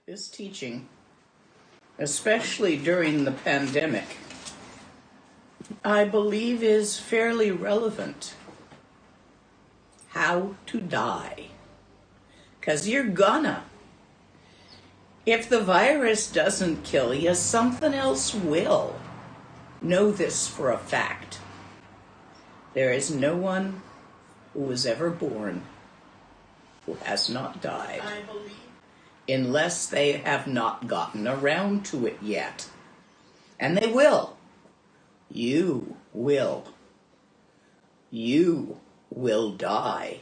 This teaching, especially during the pandemic, I believe is fairly relevant. How to die. Because you're gonna. If the virus doesn't kill you, something else will. Know this for a fact. There is no one who was ever born who has not died. I believe. Unless they have not gotten around to it yet. And they will. You will. You will die.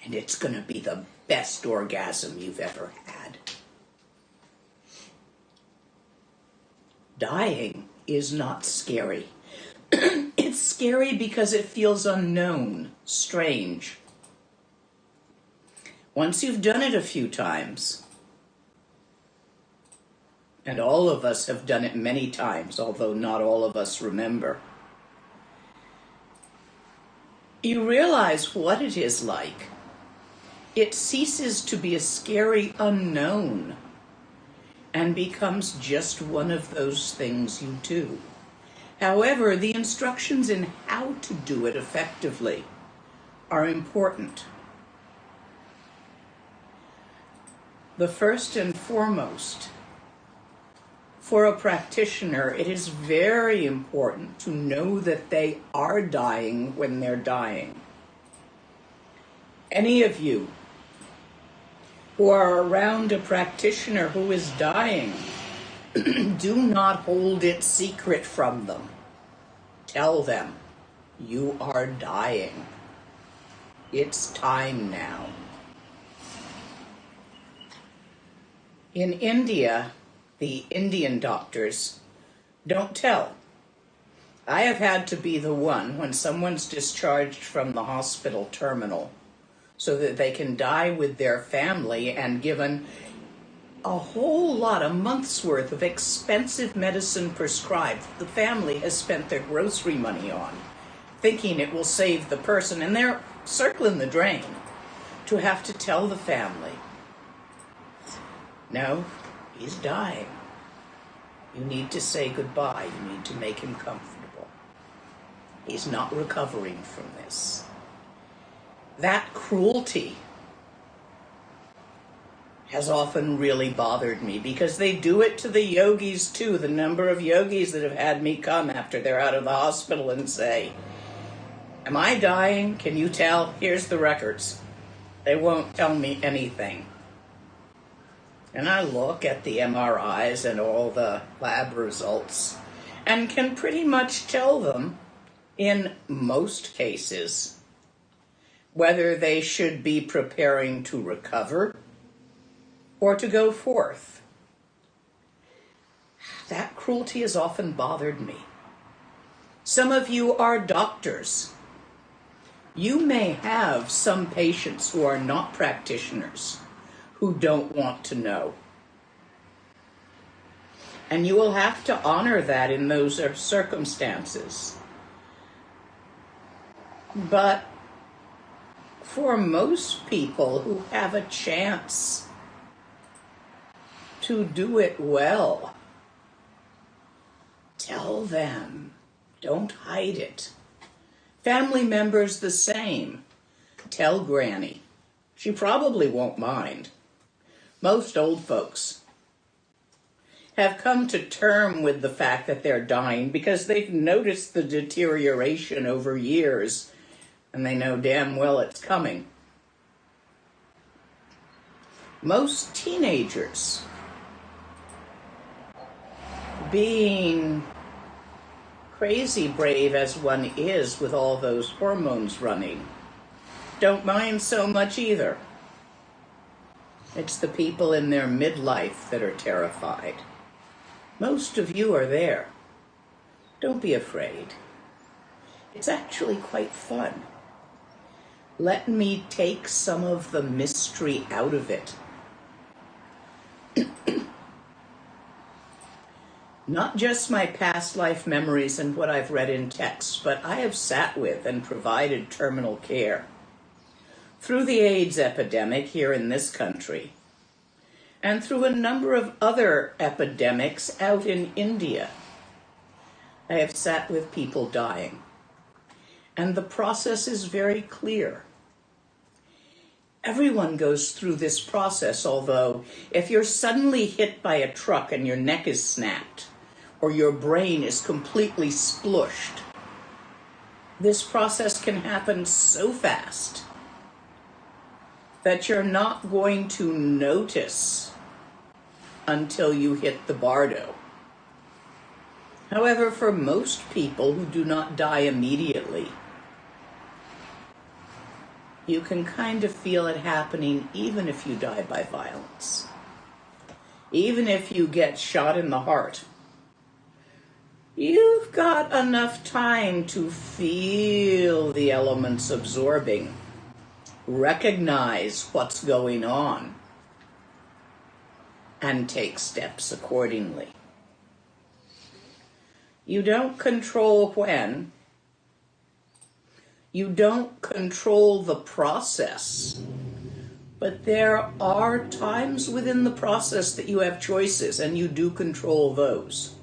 And it's going to be the best orgasm you've ever had. Dying is not scary. It's scary because it feels unknown, strange. Once you've done it a few times, and all of us have done it many times, although not all of us remember, you realize what it is like. It ceases to be a scary unknown and becomes just one of those things you do. However, the instructions in how to do it effectively are important. The first and foremost, for a practitioner, it is very important to know that they are dying when they're dying. Any of you who are around a practitioner who is dying, do not hold it secret from them. Tell them, you are dying. It's time now. In India, the Indian doctors don't tell. I have had to be the one when someone's discharged from the hospital terminal so that they can die with their family and given a whole lot, a month's worth of expensive medicine prescribed the family has spent their grocery money on, thinking it will save the person, and they're circling the drain to have to tell the family, no, he's dying. You need to say goodbye. You need to make him comfortable. He's not recovering from this. That cruelty has often really bothered me because they do it to the yogis too. The number of yogis that have had me come after they're out of the hospital and say, am I dying? Can you tell? Here's the records. They won't tell me anything. And I look at the MRIs and all the lab results and can pretty much tell them, in most cases, whether they should be preparing to recover or to go forth. That cruelty has often bothered me. Some of you are doctors. You may have some patients who are not practitioners who don't want to know. And you will have to honor that in those circumstances. But for most people who have a chance to do it well, tell them. Don't hide it. Family members the same. Tell Granny. She probably won't mind. Most old folks have come to term with the fact that they're dying because they've noticed the deterioration over years and they know damn well it's coming. Most teenagers, being crazy brave as one is with all those hormones running, don't mind so much either. It's the people in their midlife that are terrified. Most of you are there. Don't be afraid. It's actually quite fun. Let me take some of the mystery out of it. Not just my past life memories and what I've read in texts, but I have sat with and provided terminal care through the AIDS epidemic here in this country. and through a number of other epidemics out in India. I have sat with people dying, and the process is very clear. Everyone goes through this process, although if you're suddenly hit by a truck and your neck is snapped, or your brain is completely splooshed, this process can happen so fast that you're not going to notice until you hit the Bardo. However, for most people who do not die immediately, you can kind of feel it happening even if you die by violence. Even if you get shot in the heart, you've got enough time to feel the elements absorbing, recognize what's going on, and take steps accordingly. You don't control when. You don't control the process. But there are times within the process that you have choices, and you do control those.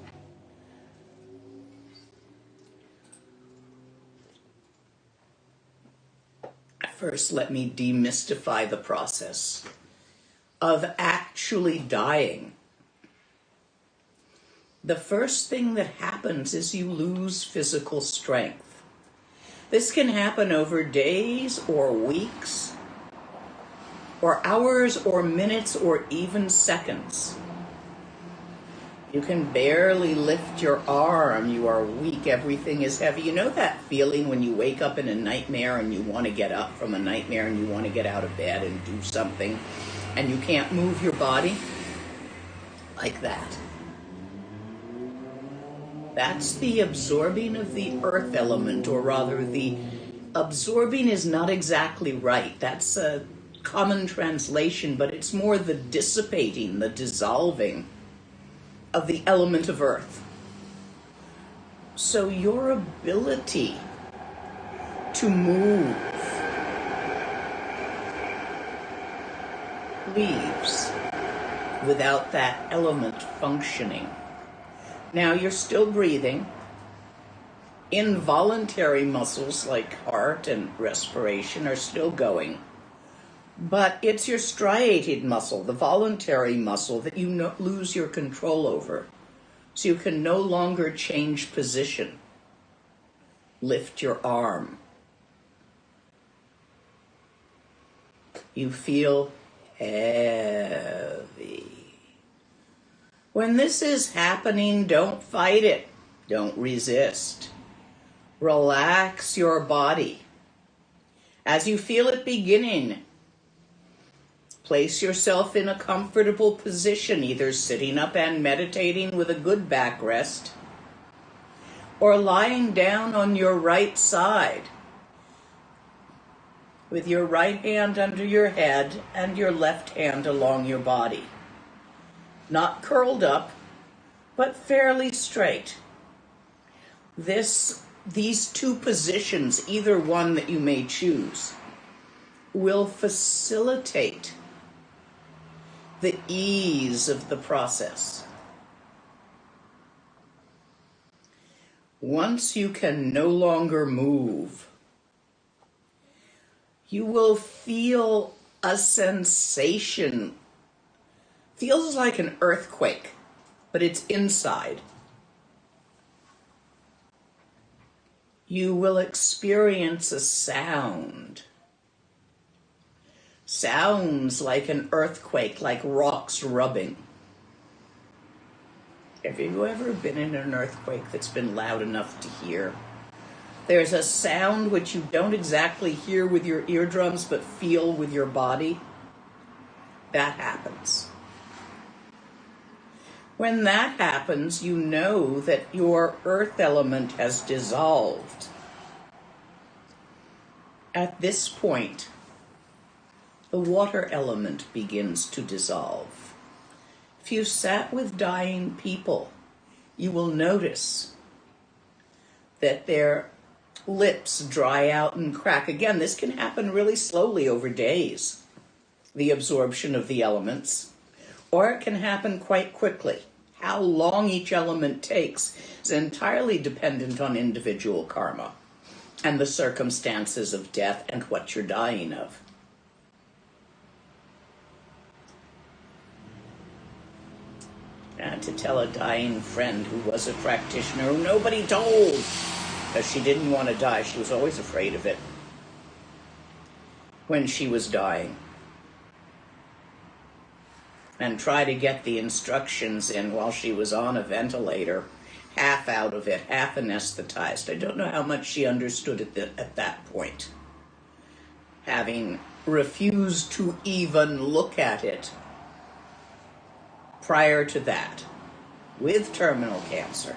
First, let me demystify the process of actually dying. The first thing that happens is you lose physical strength. This can happen over days or weeks, or hours or minutes or even seconds. You can barely lift your arm, you are weak, everything is heavy. You know that feeling when you wake up in a nightmare and you want to get up from a nightmare and you want to get out of bed and do something and you can't move your body? Like that. That's the absorbing of the earth element, or rather the absorbing is not exactly right. That's a common translation, but it's more the dissipating, the dissolving of the element of earth. So your ability to move leaves without that element functioning. Now you're still breathing. Involuntary muscles like heart and respiration are still going. But it's your striated muscle, the voluntary muscle, that you lose your control over. So you can no longer change position. Lift your arm. You feel heavy. When this is happening, don't fight it. Don't resist. Relax your body. As you feel it beginning, place yourself in a comfortable position, either sitting up and meditating with a good backrest, or lying down on your right side with your right hand under your head and your left hand along your body. Not curled up, but fairly straight. These two positions, either one that you may choose, will facilitate the ease of the process. Once you can no longer move, you will feel a sensation. Feels like an earthquake, but it's inside. You will experience a sound. Sounds like an earthquake, like rocks rubbing. Have you ever been in an earthquake that's been loud enough to hear? There's a sound which you don't exactly hear with your eardrums, but feel with your body. That happens. When that happens, you know that your earth element has dissolved. At this point, the water element begins to dissolve. If you sat with dying people, you will notice that their lips dry out and crack. Again, this can happen really slowly over days, the absorption of the elements. or it can happen quite quickly. How long each element takes is entirely dependent on individual karma and the circumstances of death and what you're dying of. And to tell a dying friend who was a practitioner who nobody told, because she didn't want to die, she was always afraid of it when she was dying, and try to get the instructions in while she was on a ventilator, half out of it, half anesthetized. I don't know how much she understood at that point, having refused to even look at it prior to that, with terminal cancer.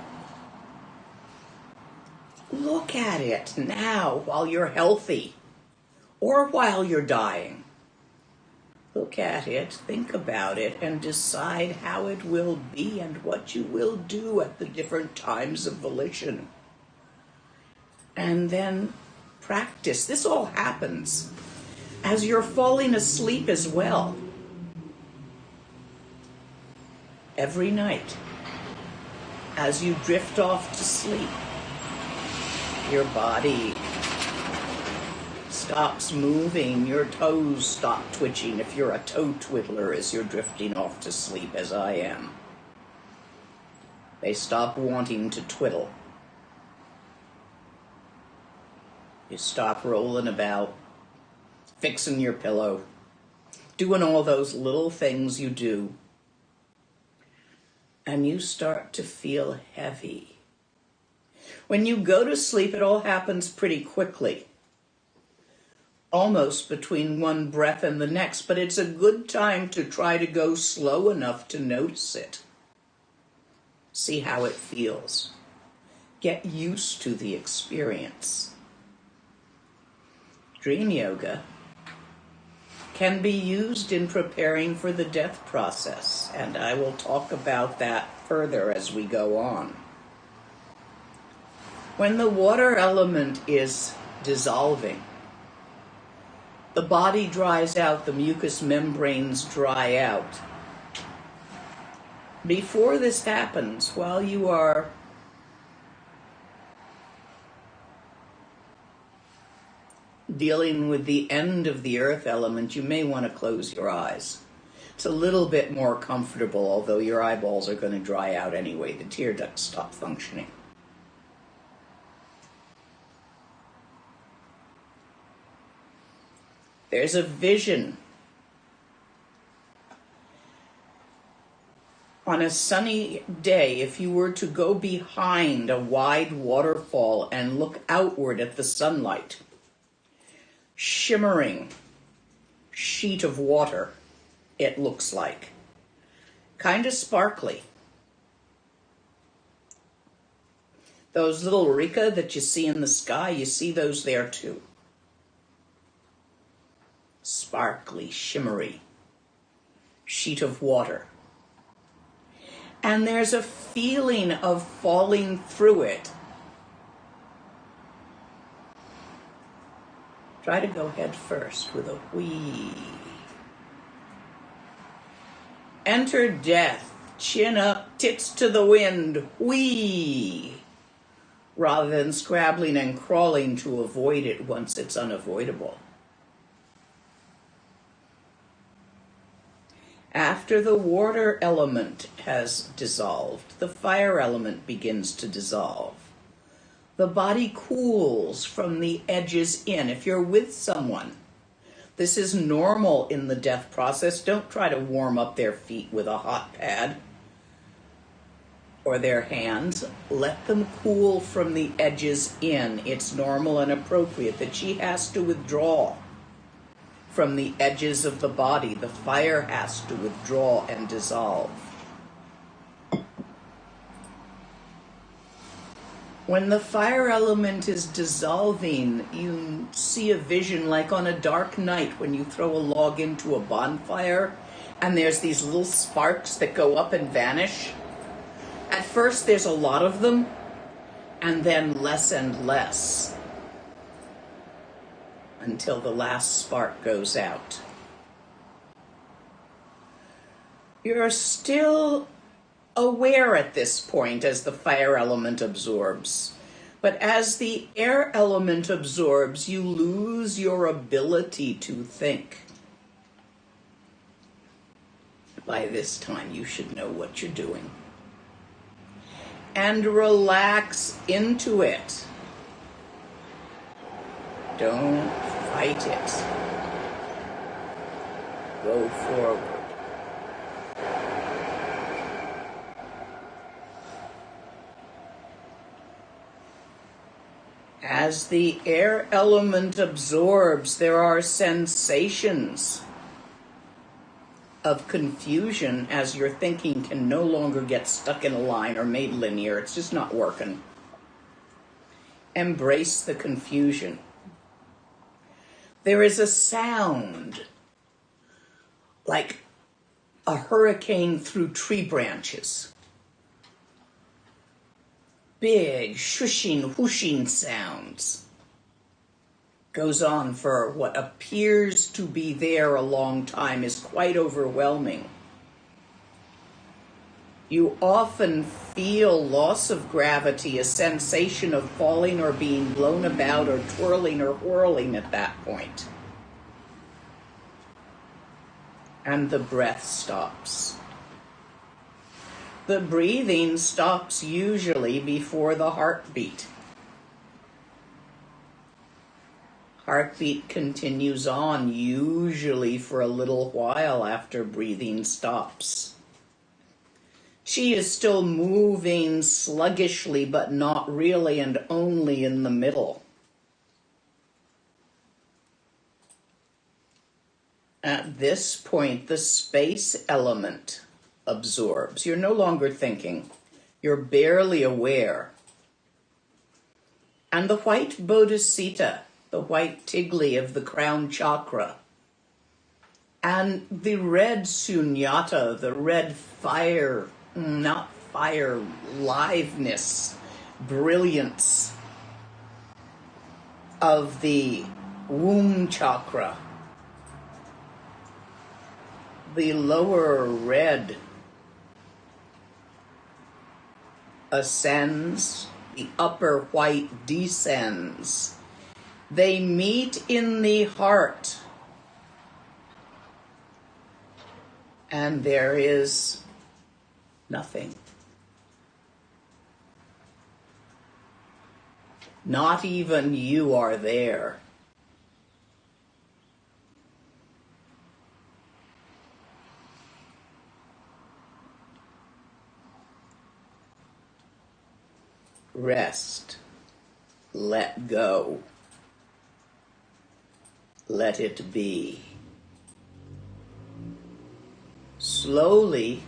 Look at it now while you're healthy, or while you're dying. Look at it, think about it, and decide how it will be and what you will do at the different times of volition. And then practice. This all happens as you're falling asleep as well. Every night, as you drift off to sleep, your body stops moving, your toes stop twitching if you're a toe twiddler as you're drifting off to sleep, as I am. They stop wanting to twiddle. You stop rolling about, fixing your pillow, doing all those little things you do, and you start to feel heavy. When you go to sleep, it all happens pretty quickly, almost between one breath and the next, but it's a good time to try to go slow enough to notice it. See how it feels. Get used to the experience. Dream yoga can be used in preparing for the death process, and I will talk about that further as we go on. When the water element is dissolving, the body dries out, the mucous membranes dry out. Before this happens, while you are dealing with the end of the earth element, you may want to close your eyes. It's a little bit more comfortable, although your eyeballs are going to dry out anyway. The tear ducts stop functioning. There's a vision. On a sunny day, if you were to go behind a wide waterfall and look outward at the sunlight, shimmering sheet of water, it looks like. Kind of sparkly. Those little Rika that you see in the sky, you see those there too. Sparkly, shimmery sheet of water. And there's a feeling of falling through it. Try to go head first with a whee. Enter death, chin up, tits to the wind, whee, rather than scrabbling and crawling to avoid it once it's unavoidable. After the water element has dissolved, the fire element begins to dissolve. The body cools from the edges in. If you're with someone, this is normal in the death process. Don't try to warm up their feet with a hot pad or their hands. Let them cool from the edges in. It's normal and appropriate that she has to withdraw from the edges of the body. The fire has to withdraw and dissolve. When the fire element is dissolving, you see a vision like on a dark night when you throw a log into a bonfire and there's these little sparks that go up and vanish. At first there's a lot of them, and then less and less, until the last spark goes out. You're still aware at this point as the fire element absorbs. But as the air element absorbs, you lose your ability to think. By this time, you should know what you're doing. And relax into it. Don't fight it. Go forward. As the air element absorbs, there are sensations of confusion as your thinking can no longer get stuck in a line or made linear. It's just not working. Embrace the confusion. There is a sound like a hurricane through tree branches. Big shushing, whooshing sounds. Goes on for what appears to be there a long time, is quite overwhelming. You often feel loss of gravity, a sensation of falling or being blown about or twirling or whirling at that point. And the breath stops. The breathing stops usually before the heartbeat. Heartbeat continues on, usually for a little while after breathing stops. She is still moving sluggishly, but not really, and only in the middle. At this point, the space element absorbs. You're no longer thinking. You're barely aware. And the white bodhisattva, the white tigli of the crown chakra, and the red sunyata, the red fire, not fire, liveness, brilliance of the womb chakra, the lower red ascends, the upper white descends. They meet in the heart, and there is nothing. Not even you are there. Rest. Let go. Let it be. Slowly,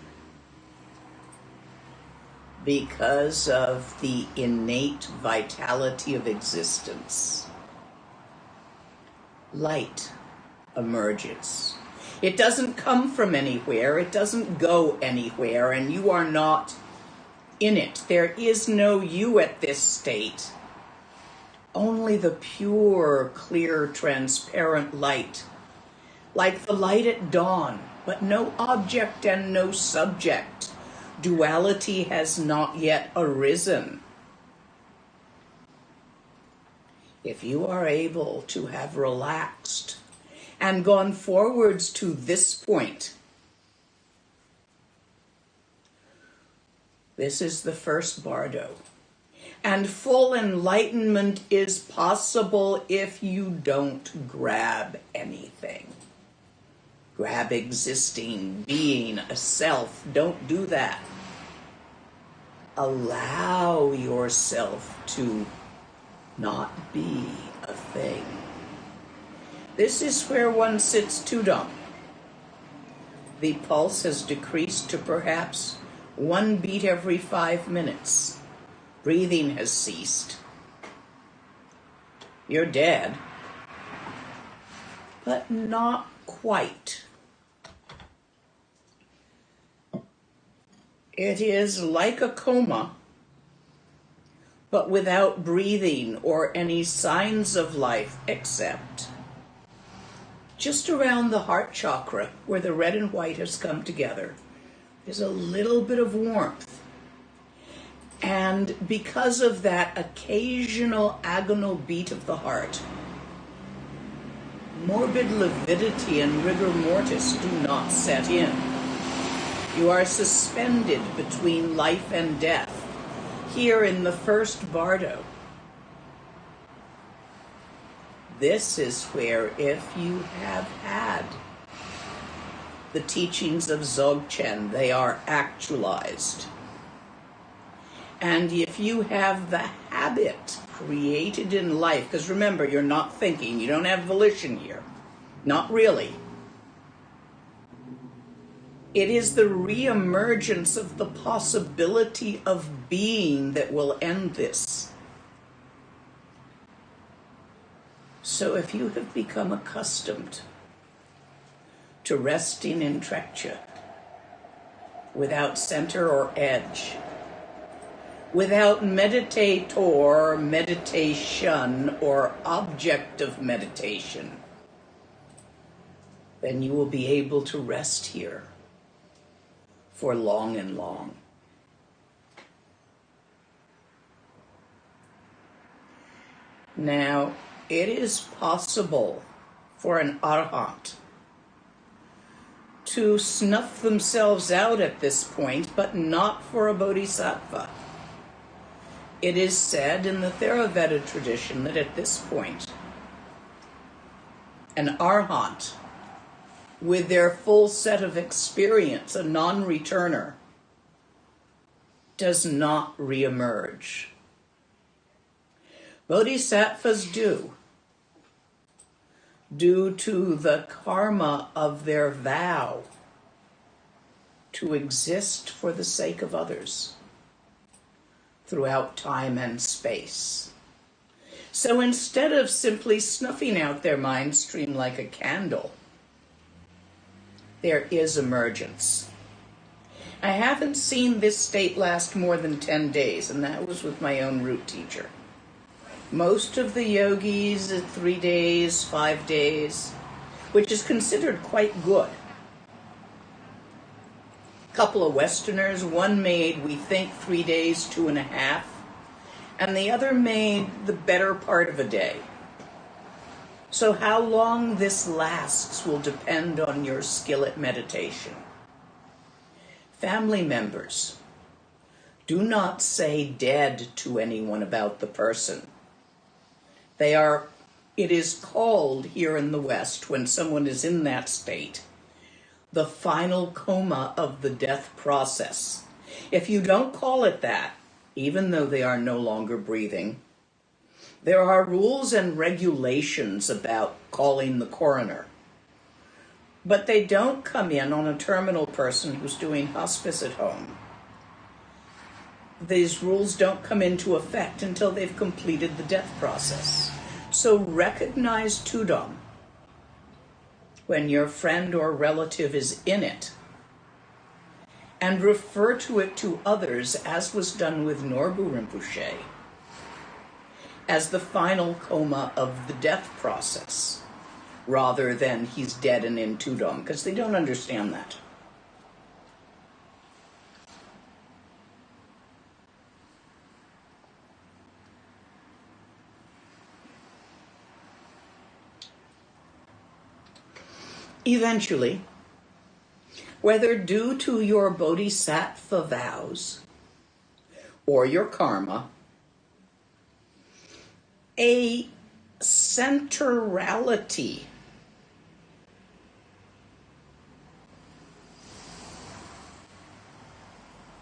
because of the innate vitality of existence, light emerges. It doesn't come from anywhere, it doesn't go anywhere, and you are not in it. There is no you at this state. Only the pure, clear, transparent light, like the light at dawn, but no object and no subject. Duality has not yet arisen. If you are able to have relaxed and gone forwards to this point, this is the first Bardo. And full enlightenment is possible if you don't grab anything. Grab existing, being, a self. Don't do that. Allow yourself to not be a thing. This is where one sits Tudam. The pulse has decreased to perhaps 1 beat every 5 minutes. Breathing has ceased. You're dead, but not quite. It is like a coma, but without breathing or any signs of life except just around the heart chakra where the red and white has come together. There's a little bit of warmth. And because of that occasional agonal beat of the heart, morbid lividity and rigor mortis do not set in. You are suspended between life and death, here in the first Bardo. This is where, if you have had the teachings of Dzogchen, they are actualized. And if you have the habit created in life, because remember, you're not thinking, you don't have volition here. Not really. It is the reemergence of the possibility of being that will end this. So if you have become accustomed to resting in trekcha, without center or edge, without meditator, meditation, or object of meditation, then you will be able to rest here for long and long. Now, it is possible for an arhat to snuff themselves out at this point, but not for a bodhisattva. It is said in the Theravada tradition that at this point, an arhat, with their full set of experience, a non-returner, does not reemerge. Bodhisattvas do, due to the karma of their vow to exist for the sake of others throughout time and space. So instead of simply snuffing out their mind stream like a candle, there is emergence. I haven't seen this state last more than 10 days, and that was with my own root teacher. Most of the yogis, 3 days, 5 days, which is considered quite good. A couple of Westerners, one made, we think, 3 days, 2.5, and the other made the better part of a day. So how long this lasts will depend on your skill at meditation. Family members, do not say dead to anyone about the person. It is called here in the West, when someone is in that state, the final coma of the death process. If you don't call it that, even though they are no longer breathing, there are rules and regulations about calling the coroner. But they don't come in on a terminal person who's doing hospice at home. These rules don't come into effect until they've completed the death process. So recognize Tudam when your friend or relative is in it, and refer to it to others, as was done with Norbu Rinpoche, as the final coma of the death process, rather than he's dead and in Tudam, because they don't understand that. Eventually, whether due to your bodhisattva vows or your karma, a centrality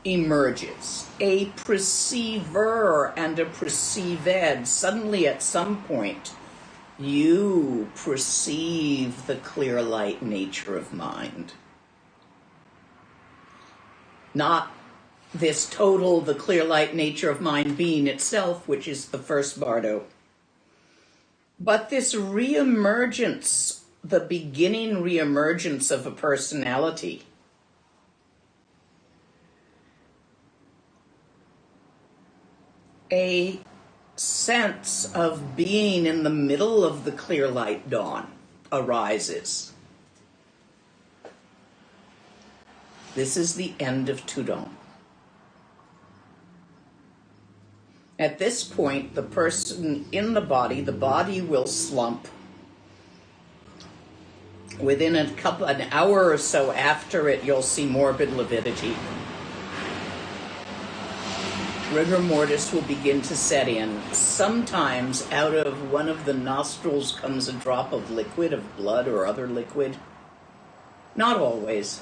emerges, a perceiver and a perceived. Suddenly at some point, you perceive the clear light nature of mind. Not this total, the clear light nature of mind being itself, which is the first Bardo, but this reemergence, the beginning reemergence of a personality. A sense of being in the middle of the clear light dawn arises. This is the end of Tudong. At this point, the person in the body will slump. Within an hour or so after it, you'll see morbid lividity. Rigor mortis will begin to set in. Sometimes out of one of the nostrils comes a drop of liquid, of blood or other liquid. Not always.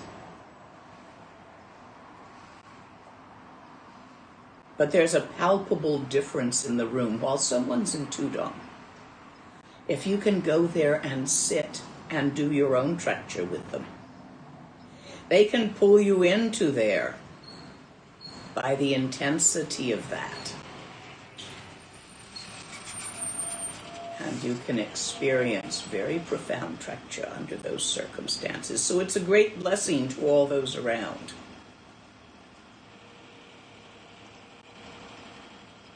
But there's a palpable difference in the room while someone's in Tudong. If you can go there and sit and do your own trekture with them, they can pull you into there by the intensity of that. And you can experience very profound trekture under those circumstances. So it's a great blessing to all those around.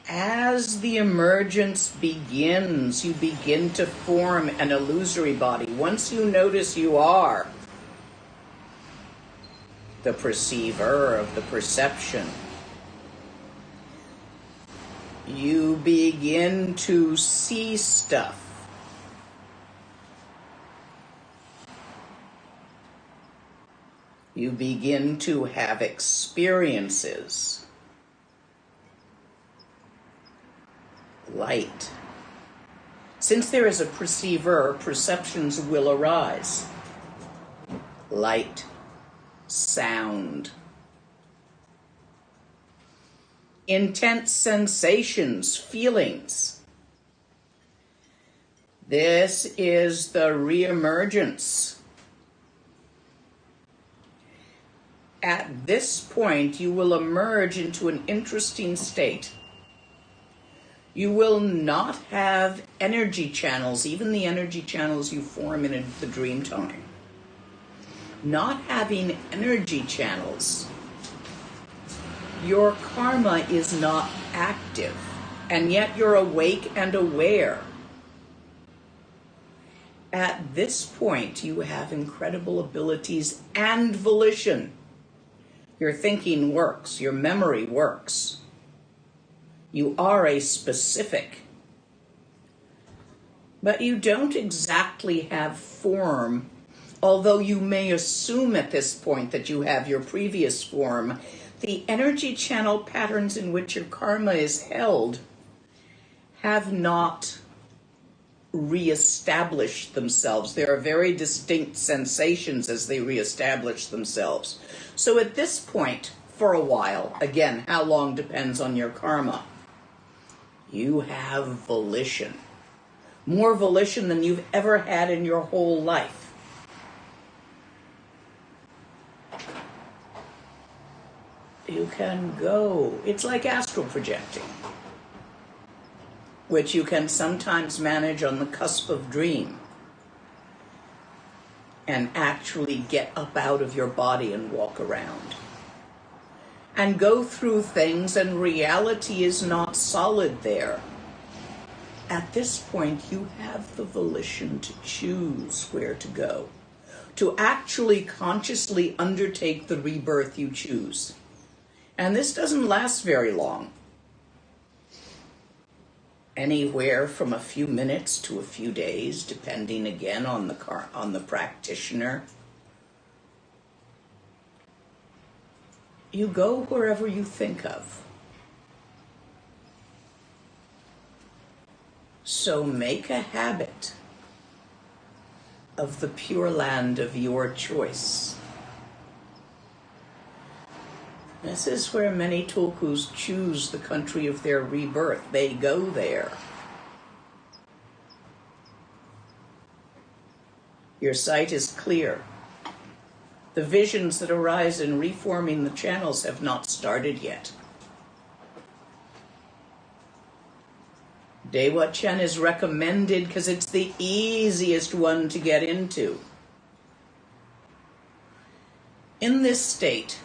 As the emergence begins, you begin to form an illusory body. Once you notice you are the perceiver of the perception, you begin to see stuff. You begin to have experiences. Light. Since there is a perceiver, perceptions will arise. Light, sound, intense sensations, feelings. This is the reemergence. At this point, you will emerge into an interesting state. You will not have energy channels, even the energy channels you form in the dream time. Not having energy channels, your karma is not active, and yet you're awake and aware. At this point, you have incredible abilities and volition. Your thinking works, your memory works. You are a specific, but you don't exactly have form, although you may assume at this point that you have your previous form. The energy channel patterns in which your karma is held have not reestablished themselves. There are very distinct sensations as they reestablish themselves. So at this point, for a while, again, how long depends on your karma, you have volition. More volition than you've ever had in your whole life. You can go. It's like astral projecting, which you can sometimes manage on the cusp of dream and actually get up out of your body and walk around and go through things, and reality is not solid there. At this point, you have the volition to choose where to go, to actually consciously undertake the rebirth you choose. And this doesn't last very long. Anywhere from a few minutes to a few days, depending again on the practitioner. You go wherever you think of. So make a habit of the Pure Land of your choice. This is where many tulkus choose the country of their rebirth. They go there. Your sight is clear. The visions that arise in reforming the channels have not started yet. Dewa Chen is recommended because it's the easiest one to get into. In this state,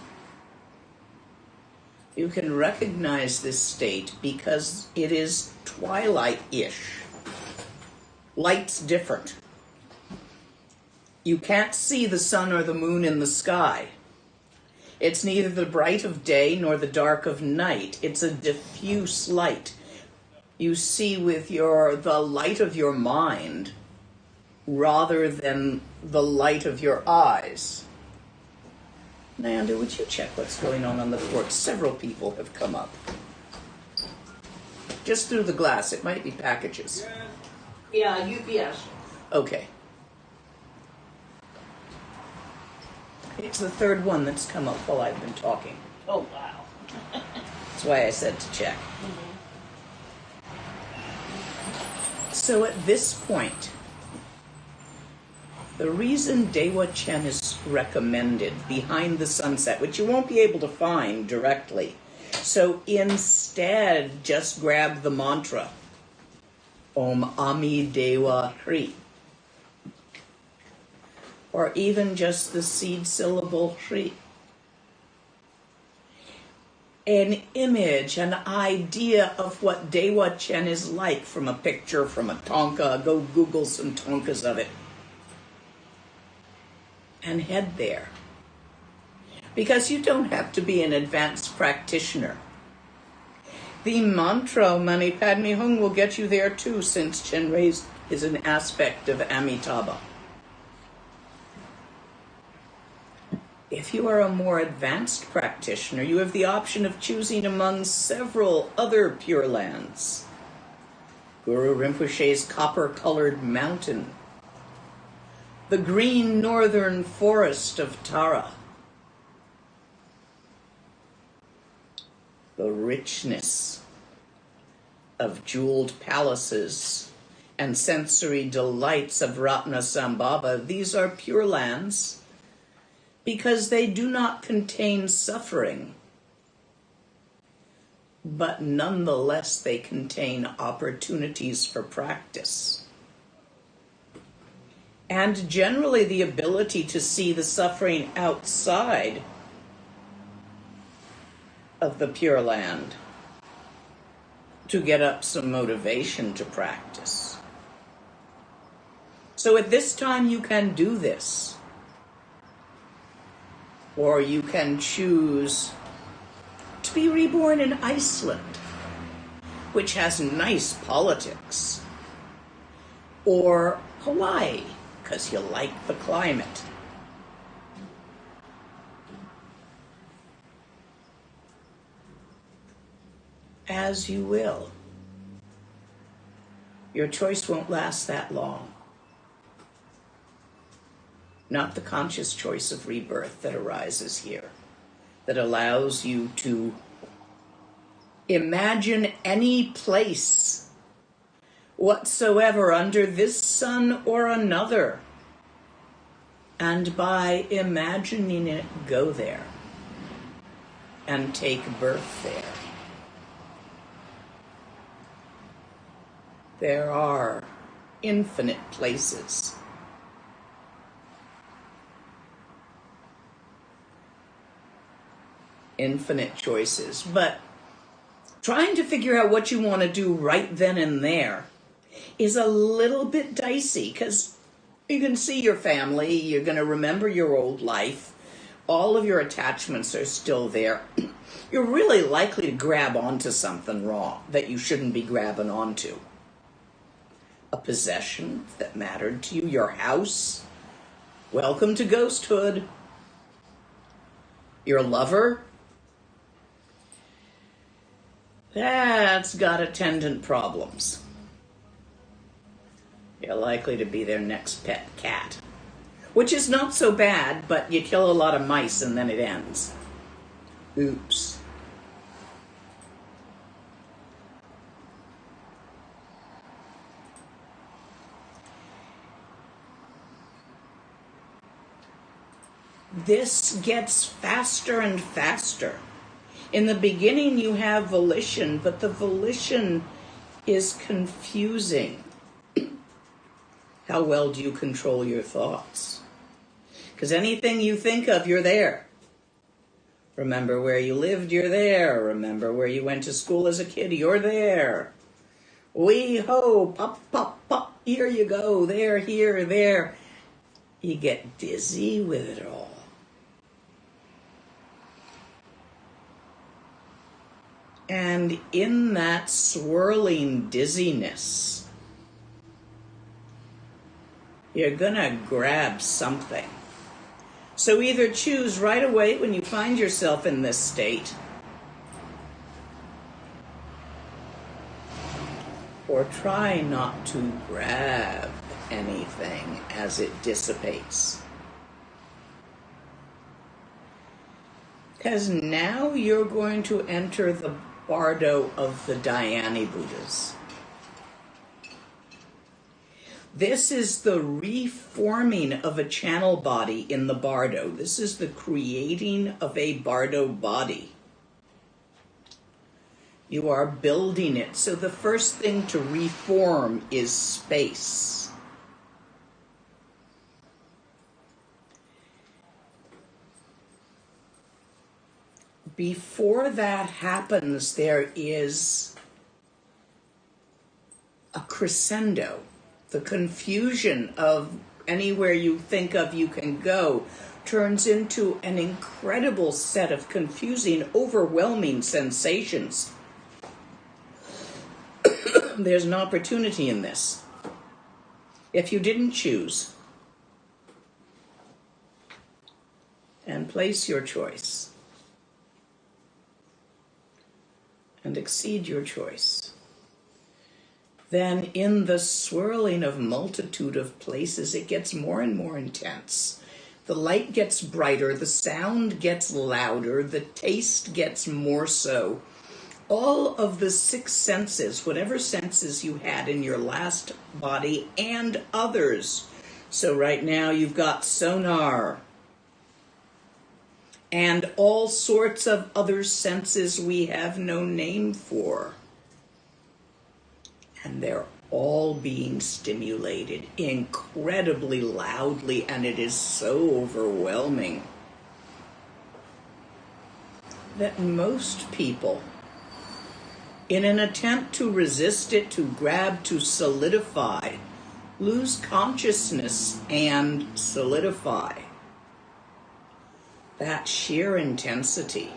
you can recognize this state because it is twilight-ish. Light's different. You can't see the sun or the moon in the sky. It's neither the bright of day nor the dark of night. It's a diffuse light. You see with the light of your mind rather than the light of your eyes. Nanda, would you check what's going on the porch? Several people have come up. Just through the glass. It might be packages. Yeah, UPS. Okay. It's the third one that's come up while I've been talking. Oh, wow. That's why I said to check. So at this point, the reason Dewa Chen is recommended behind the sunset, which you won't be able to find directly, so instead just grab the mantra, Om Ami Dewa Hri, or even just the seed syllable Hri. An image, an idea of what Dewa Chen is like from a picture, from a thangka. Go Google some thangkas of it. And head there. Because you don't have to be an advanced practitioner. The mantra Mani Padme Hung will get you there too, since Chenrei is an aspect of Amitabha. If you are a more advanced practitioner, you have the option of choosing among several other Pure Lands. Guru Rinpoche's copper-colored mountain, the green northern forest of Tara, the richness of jeweled palaces and sensory delights of Ratnasambhava. These are Pure Lands because they do not contain suffering, but nonetheless they contain opportunities for practice. And generally the ability to see the suffering outside of the Pure Land to get up some motivation to practice. So at this time you can do this. Or you can choose to be reborn in Iceland, which has nice politics. Or Hawaii, because you like the climate. As you will. Your choice won't last that long. Not the conscious choice of rebirth that arises here, that allows you to imagine any place whatsoever under this sun or another, and by imagining it, go there and take birth there. There are infinite places. Infinite choices, but trying to figure out what you want to do right then and there is a little bit dicey, because you can see your family, you're going to remember your old life, all of your attachments are still there. You're really likely to grab onto something wrong that you shouldn't be grabbing onto. A possession that mattered to you, your house. Welcome to ghosthood. Your lover. That's got attendant problems. You're likely to be their next pet cat. Which is not so bad, but you kill a lot of mice and then it ends. Oops. This gets faster and faster. In the beginning you have volition, but the volition is confusing. How well do you control your thoughts? Because anything you think of, you're there. Remember where you lived, you're there. Remember where you went to school as a kid, you're there. Wee ho, pop, pop, pop, here you go, there, here, there. You get dizzy with it all. And in that swirling dizziness, you're gonna grab something. So either choose right away when you find yourself in this state, or try not to grab anything as it dissipates. Because now you're going to enter the Bardo of the Dhyani Buddhas. This is the reforming of a channel body in the Bardo. This is the creating of a Bardo body. You are building it. So the first thing to reform is space. Before that happens, there is a crescendo. The confusion of anywhere you think of you can go turns into an incredible set of confusing, overwhelming sensations. There's an opportunity in this. If you didn't choose, and place your choice, and exceed your choice, then in the swirling of multitude of places, it gets more and more intense. The light gets brighter, the sound gets louder, the taste gets more so. All of the six senses, whatever senses you had in your last body, and others. So right now you've got sonar, and all sorts of other senses we have no name for. And they're all being stimulated incredibly loudly, and it is so overwhelming that most people, in an attempt to resist it, to grab, to solidify, lose consciousness and solidify. That sheer intensity.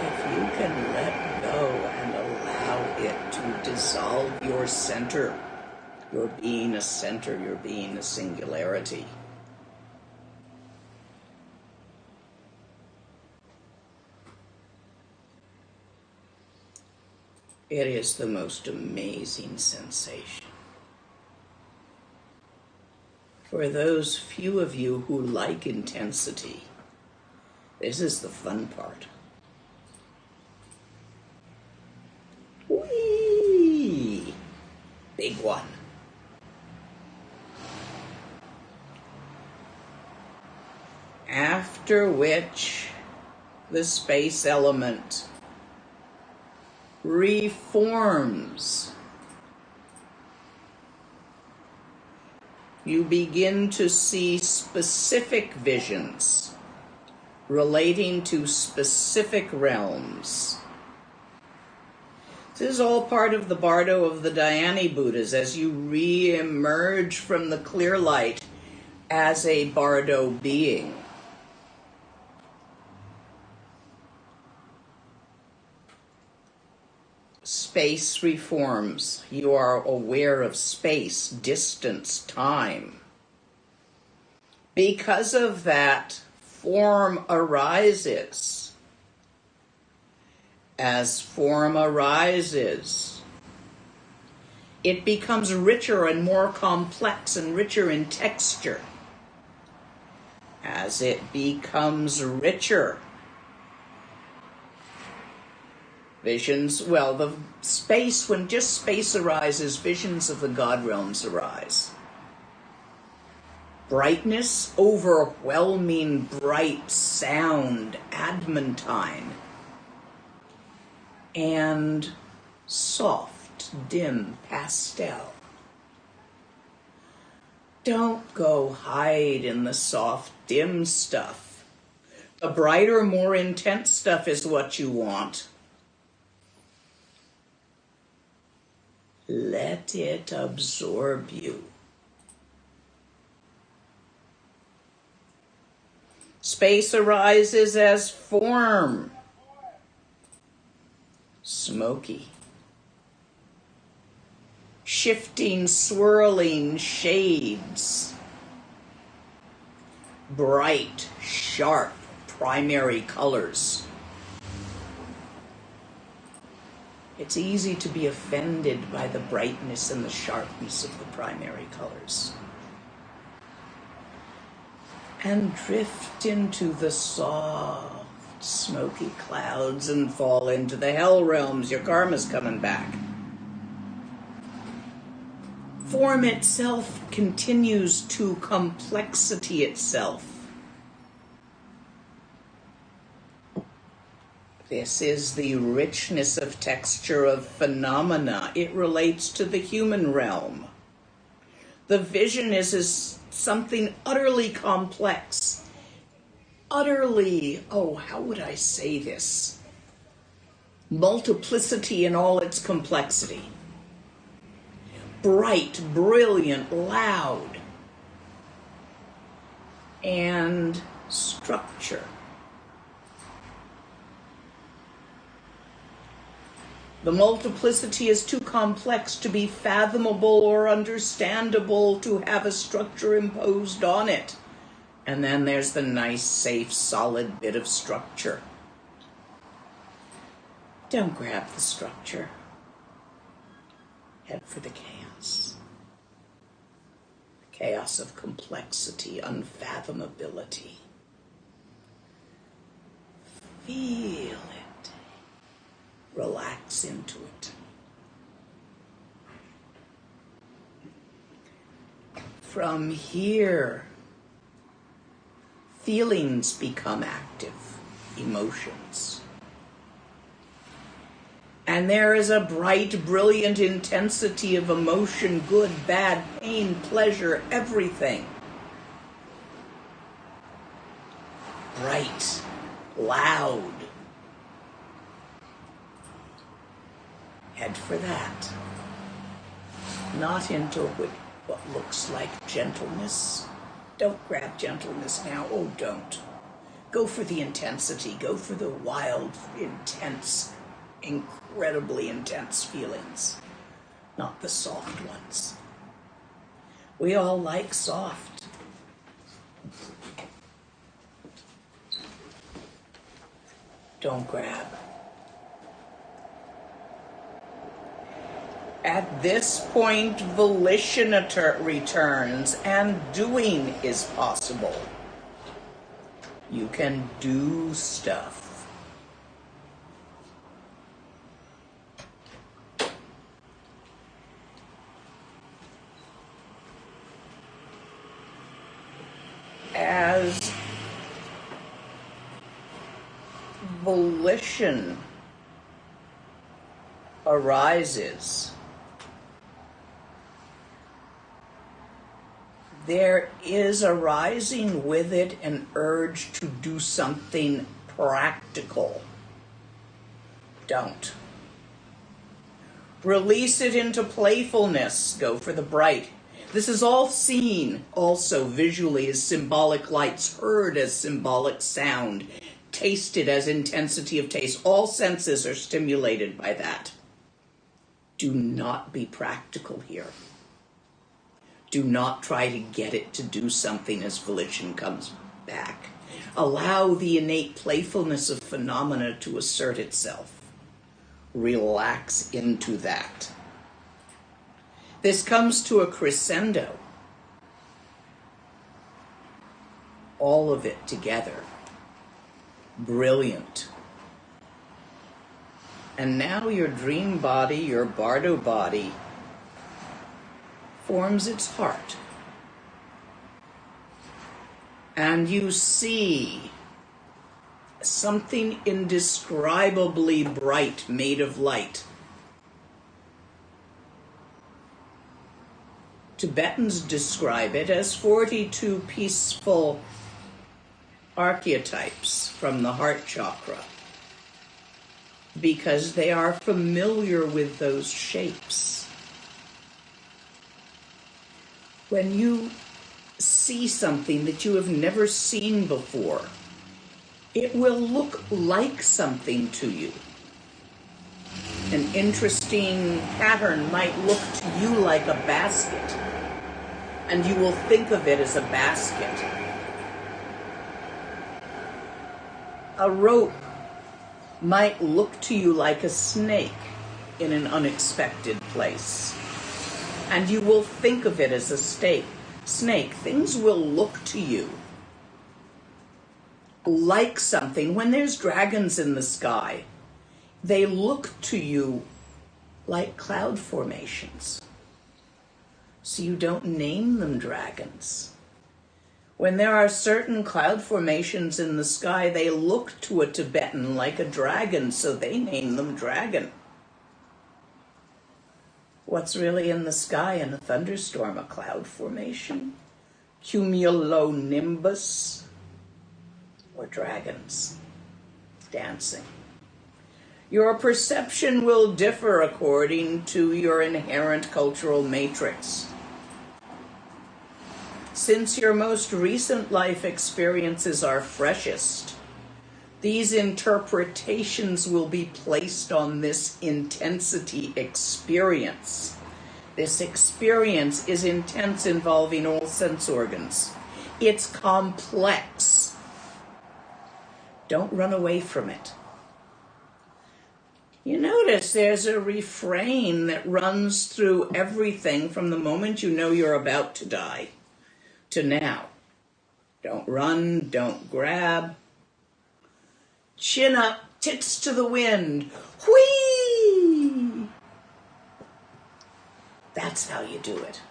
If you can let go and allow it to dissolve your center, your being a center, your being a singularity. It is the most amazing sensation. For those few of you who like intensity, this is the fun part. Whee! Big one. After which, the space element reforms. You begin to see specific visions relating to specific realms. This is all part of the Bardo of the Dhyani Buddhas as you re-emerge from the clear light as a Bardo being. Space reforms. You are aware of space, distance, time. Because of that, form arises. As form arises, it becomes richer and more complex and richer in texture. As it becomes richer, visions, well, the space, when just space arises, visions of the God realms arise. Brightness, overwhelming bright sound, adamantine, and soft, dim pastel. Don't go hide in the soft, dim stuff. The brighter, more intense stuff is what you want. Let it absorb you. Space arises as form. Smoky. Shifting, swirling shades. Bright, sharp, primary colors. It's easy to be offended by the brightness and the sharpness of the primary colors. And drift into the soft, smoky clouds and fall into the hell realms. Your karma's coming back. Form itself continues to complexity itself. This is the richness of texture of phenomena. It relates to the human realm. The vision is something utterly complex. Utterly, how would I say this? Multiplicity in all its complexity. Bright, brilliant, loud, and structure. The multiplicity is too complex to be fathomable or understandable to have a structure imposed on it. And then there's the nice, safe, solid bit of structure. Don't grab the structure. Head for the chaos. The chaos of complexity, unfathomability. Feel it. Relax into it. From here, feelings become active, emotions. And there is a bright, brilliant intensity of emotion, good, bad, pain, pleasure, everything. Bright, loud. Head for that. Not into what looks like gentleness. Don't grab gentleness now. Oh, don't. Go for the intensity. Go for the wild, intense, incredibly intense feelings, not the soft ones. We all like soft. Don't grab. At this point, volition returns and doing is possible. You can do stuff. As volition arises, there is arising with it an urge to do something practical. Don't. Release it into playfulness. Go for the bright. This is all seen also visually as symbolic lights, heard as symbolic sound, tasted as intensity of taste. All senses are stimulated by that. Do not be practical here. Do not try to get it to do something as volition comes back. Allow the innate playfulness of phenomena to assert itself. Relax into that. This comes to a crescendo. All of it together. Brilliant. And now your dream body, your Bardo body, forms its heart. And you see something indescribably bright made of light. Tibetans describe it as 42 peaceful archetypes from the heart chakra because they are familiar with those shapes. When you see something that you have never seen before, it will look like something to you. An interesting pattern might look to you like a basket, and you will think of it as a basket. A rope might look to you like a snake in an unexpected place, and you will think of it as a snake. Things will look to you like something. When there's dragons in the sky, they look to you like cloud formations. So you don't name them dragons. When there are certain cloud formations in the sky, they look to a Tibetan like a dragon, so they name them dragon. What's really in the sky in a thunderstorm? A cloud formation? Cumulonimbus? Or dragons dancing? Your perception will differ according to your inherent cultural matrix. Since your most recent life experiences are freshest, these interpretations will be placed on this intensity experience. This experience is intense, involving all sense organs. It's complex. Don't run away from it. You notice there's a refrain that runs through everything from the moment you know you're about to die to now. Don't run, don't grab. Chin up, tits to the wind. Whee! That's how you do it.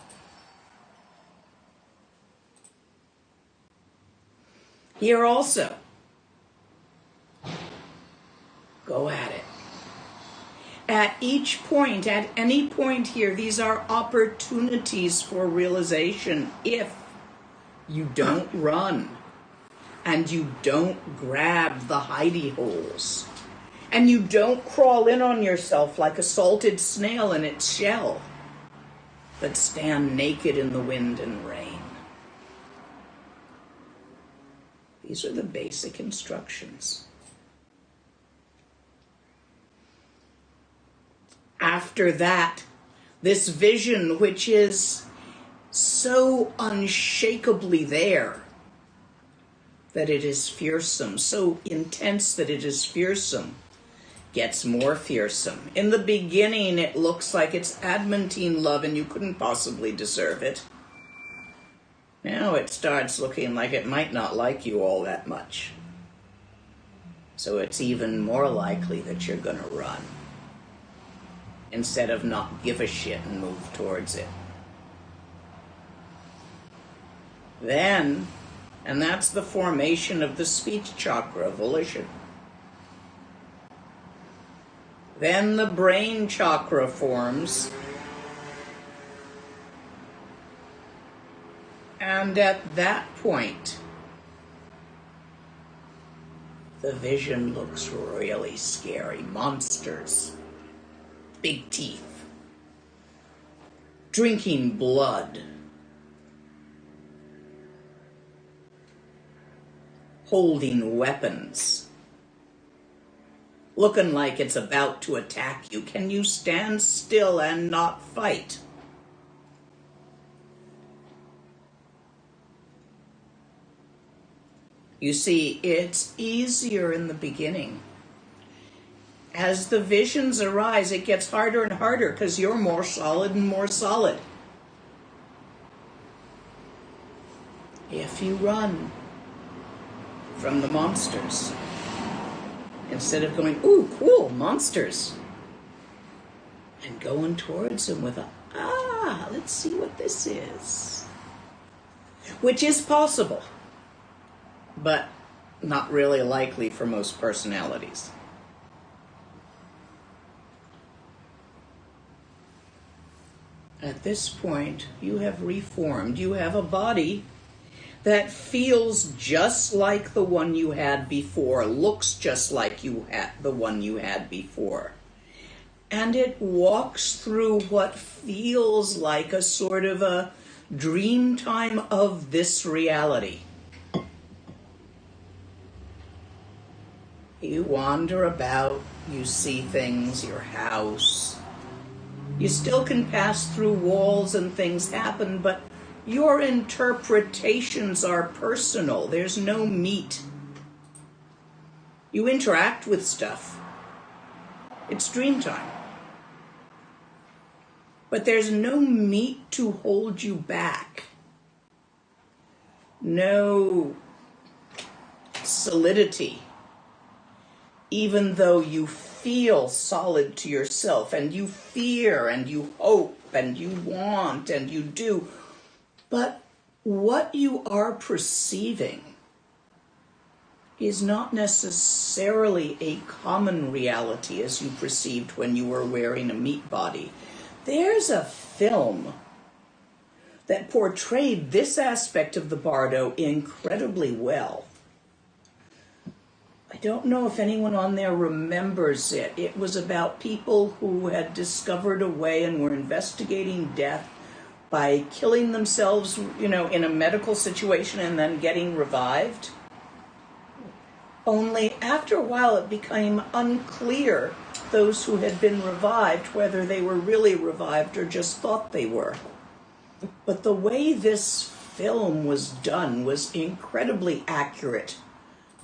Here also, go at it. At each point, at any point here, these are opportunities for realization if you don't run. And you don't grab the hidey holes. And you don't crawl in on yourself like a salted snail in its shell, but stand naked in the wind and rain. These are the basic instructions. After that, this vision, which is so unshakably there, that it is fearsome, so intense that it is fearsome, gets more fearsome. In the beginning, it looks like it's adamantine love and you couldn't possibly deserve it. Now it starts looking like it might not like you all that much. So it's even more likely that you're going to run instead of not give a shit and move towards it. Then, and that's the formation of the speech chakra, volition. Then the brain chakra forms. And at that point, the vision looks really scary. Monsters, big teeth, drinking blood, holding weapons, looking like it's about to attack you. Can you stand still and not fight? You see, it's easier in the beginning. As the visions arise, it gets harder and harder because you're more solid and more solid. If you run from the monsters, instead of going, ooh, cool, monsters, and going towards them with let's see what this is. Which is possible, but not really likely for most personalities. At this point, you have reformed. You have a body that feels just like the one you had before, looks just like the one you had before. And it walks through what feels like a sort of a dream time of this reality. You wander about, you see things, your house. You still can pass through walls and things happen, but your interpretations are personal. There's no meat. You interact with stuff. It's dream time. But there's no meat to hold you back. No solidity. Even though you feel solid to yourself, and you fear, and you hope, and you want, and you do. But what you are perceiving is not necessarily a common reality as you perceived when you were wearing a meat body. There's a film that portrayed this aspect of the Bardo incredibly well. I don't know if anyone on there remembers it. It was about people who had discovered a way and were investigating death by killing themselves, in a medical situation and then getting revived. Only after a while it became unclear, those who had been revived, whether they were really revived or just thought they were. But the way this film was done was incredibly accurate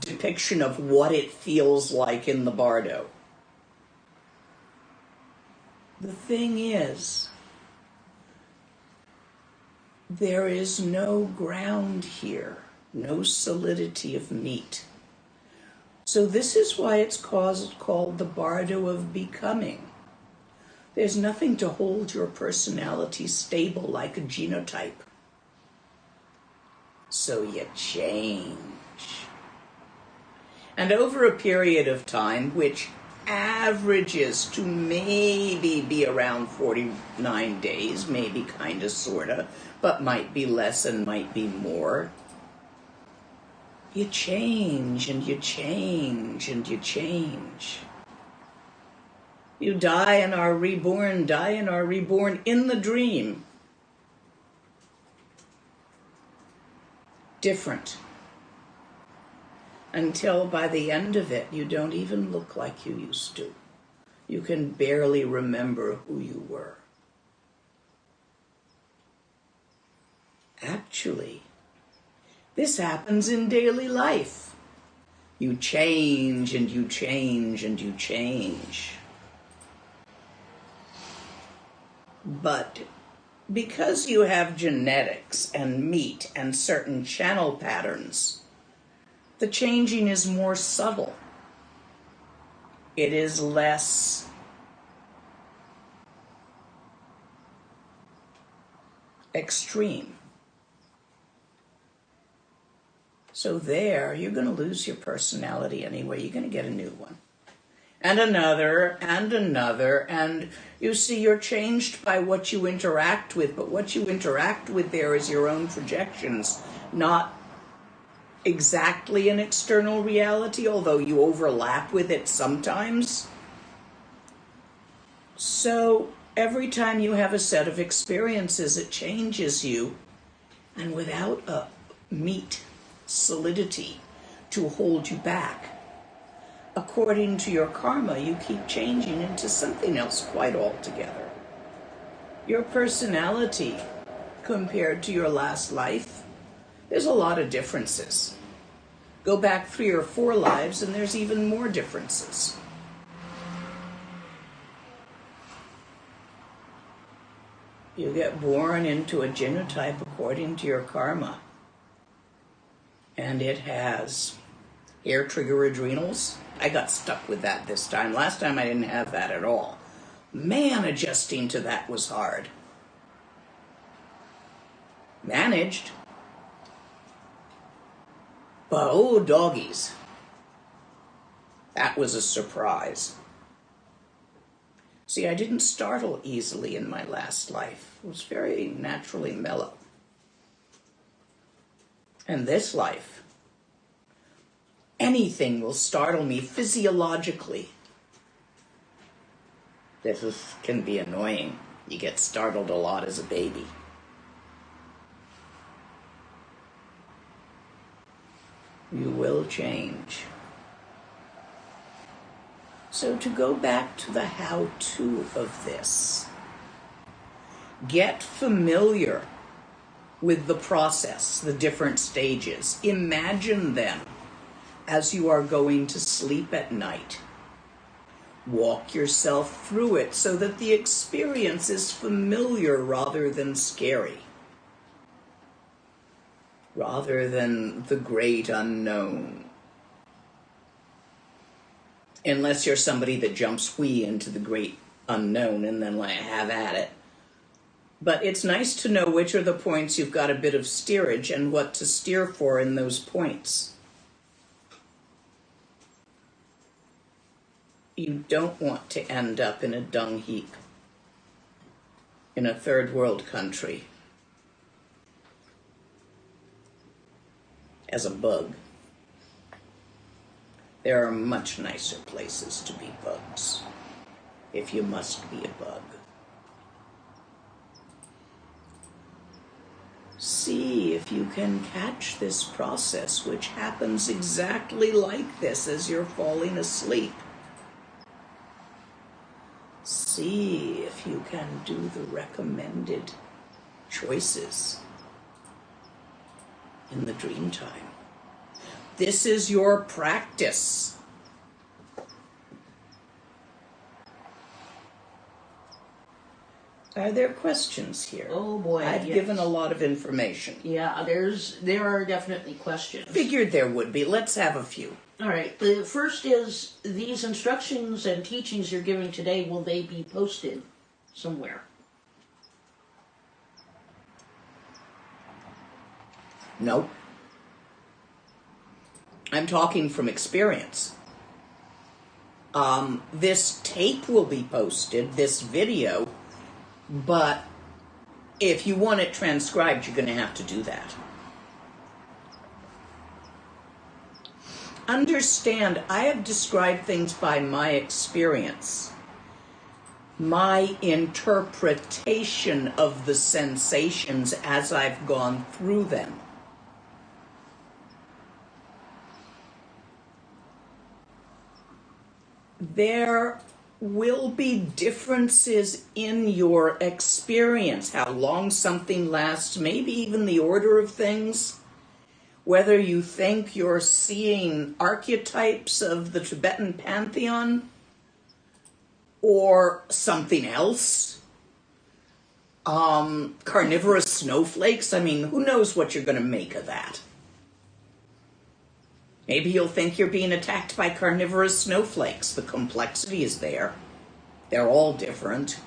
depiction of what it feels like in the Bardo. The thing is, there is no ground here, no solidity of meat. So this is why it's called the Bardo of becoming. There's nothing to hold your personality stable like a genotype. So you change. And over a period of time, which averages to maybe be around 49 days, maybe kind of, sort of, but might be less and might be more, you change and you change and you change. You die and are reborn, in the dream. Different. Until by the end of it, you don't even look like you used to. You can barely remember who you were. Actually, this happens in daily life. You change and you change and you change. But because you have genetics and meat and certain channel patterns, the changing is more subtle. It is less extreme. So there, you're going to lose your personality anyway. You're going to get a new one. And another, and you see you're changed by what you interact with, but what you interact with there is your own projections, not exactly an external reality, although you overlap with it sometimes. So every time you have a set of experiences, it changes you, and without a meat solidity to hold you back, according to your karma, you keep changing into something else quite altogether. Your personality, compared to your last life, there's a lot of differences. Go back 3 or 4 lives and there's even more differences. You get born into a genotype according to your karma. And it has hair trigger adrenals. I got stuck with that this time. Last time I didn't have that at all. Man, adjusting to that was hard. Managed. But oh, doggies. That was a surprise. See, I didn't startle easily in my last life. It was very naturally mellow. And this life, anything will startle me physiologically. Can be annoying. You get startled a lot as a baby. You will change. So to go back to the how-to of this, get familiar with the process, the different stages. Imagine them as you are going to sleep at night. Walk yourself through it so that the experience is familiar rather than scary, rather than the great unknown. Unless you're somebody that jumps into the great unknown and then have at it. But it's nice to know which are the points you've got a bit of steerage and what to steer for in those points. You don't want to end up in a dung heap in a third world country as a bug. There are much nicer places to be bugs, if you must be a bug. See if you can catch this process, which happens exactly like this as you're falling asleep. See if you can do the recommended choices in the dream time. This is your practice. Are there questions here? Oh boy, I've yes. given a lot of information. Yeah, there are definitely questions. Figured there would be. Let's have a few. All right. The first is, these instructions and teachings you're giving today, will they be posted somewhere? Nope. I'm talking from experience. This tape will be posted, this video, but if you want it transcribed, you're going to have to do that. Understand, I have described things by my experience, my interpretation of the sensations as I've gone through them. There will be differences in your experience, how long something lasts, maybe even the order of things, whether you think you're seeing archetypes of the Tibetan pantheon or something else. Carnivorous snowflakes, I mean, who knows what you're going to make of that? Maybe you'll think you're being attacked by carnivorous snowflakes. The complexity is there. They're all different.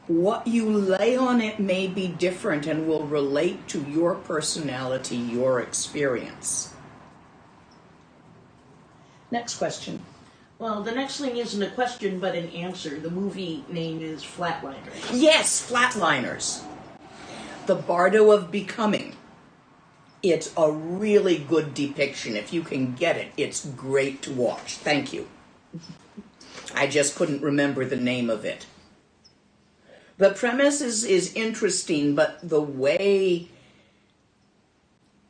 What you lay on it may be different and will relate to your personality, your experience. Next question. Well, the next thing isn't a question, but an answer. The movie name is Flatliners. Yes, Flatliners. The Bardo of Becoming. It's a really good depiction. If you can get it, it's great to watch. Thank you. I just couldn't remember the name of it. The premise is interesting, but the way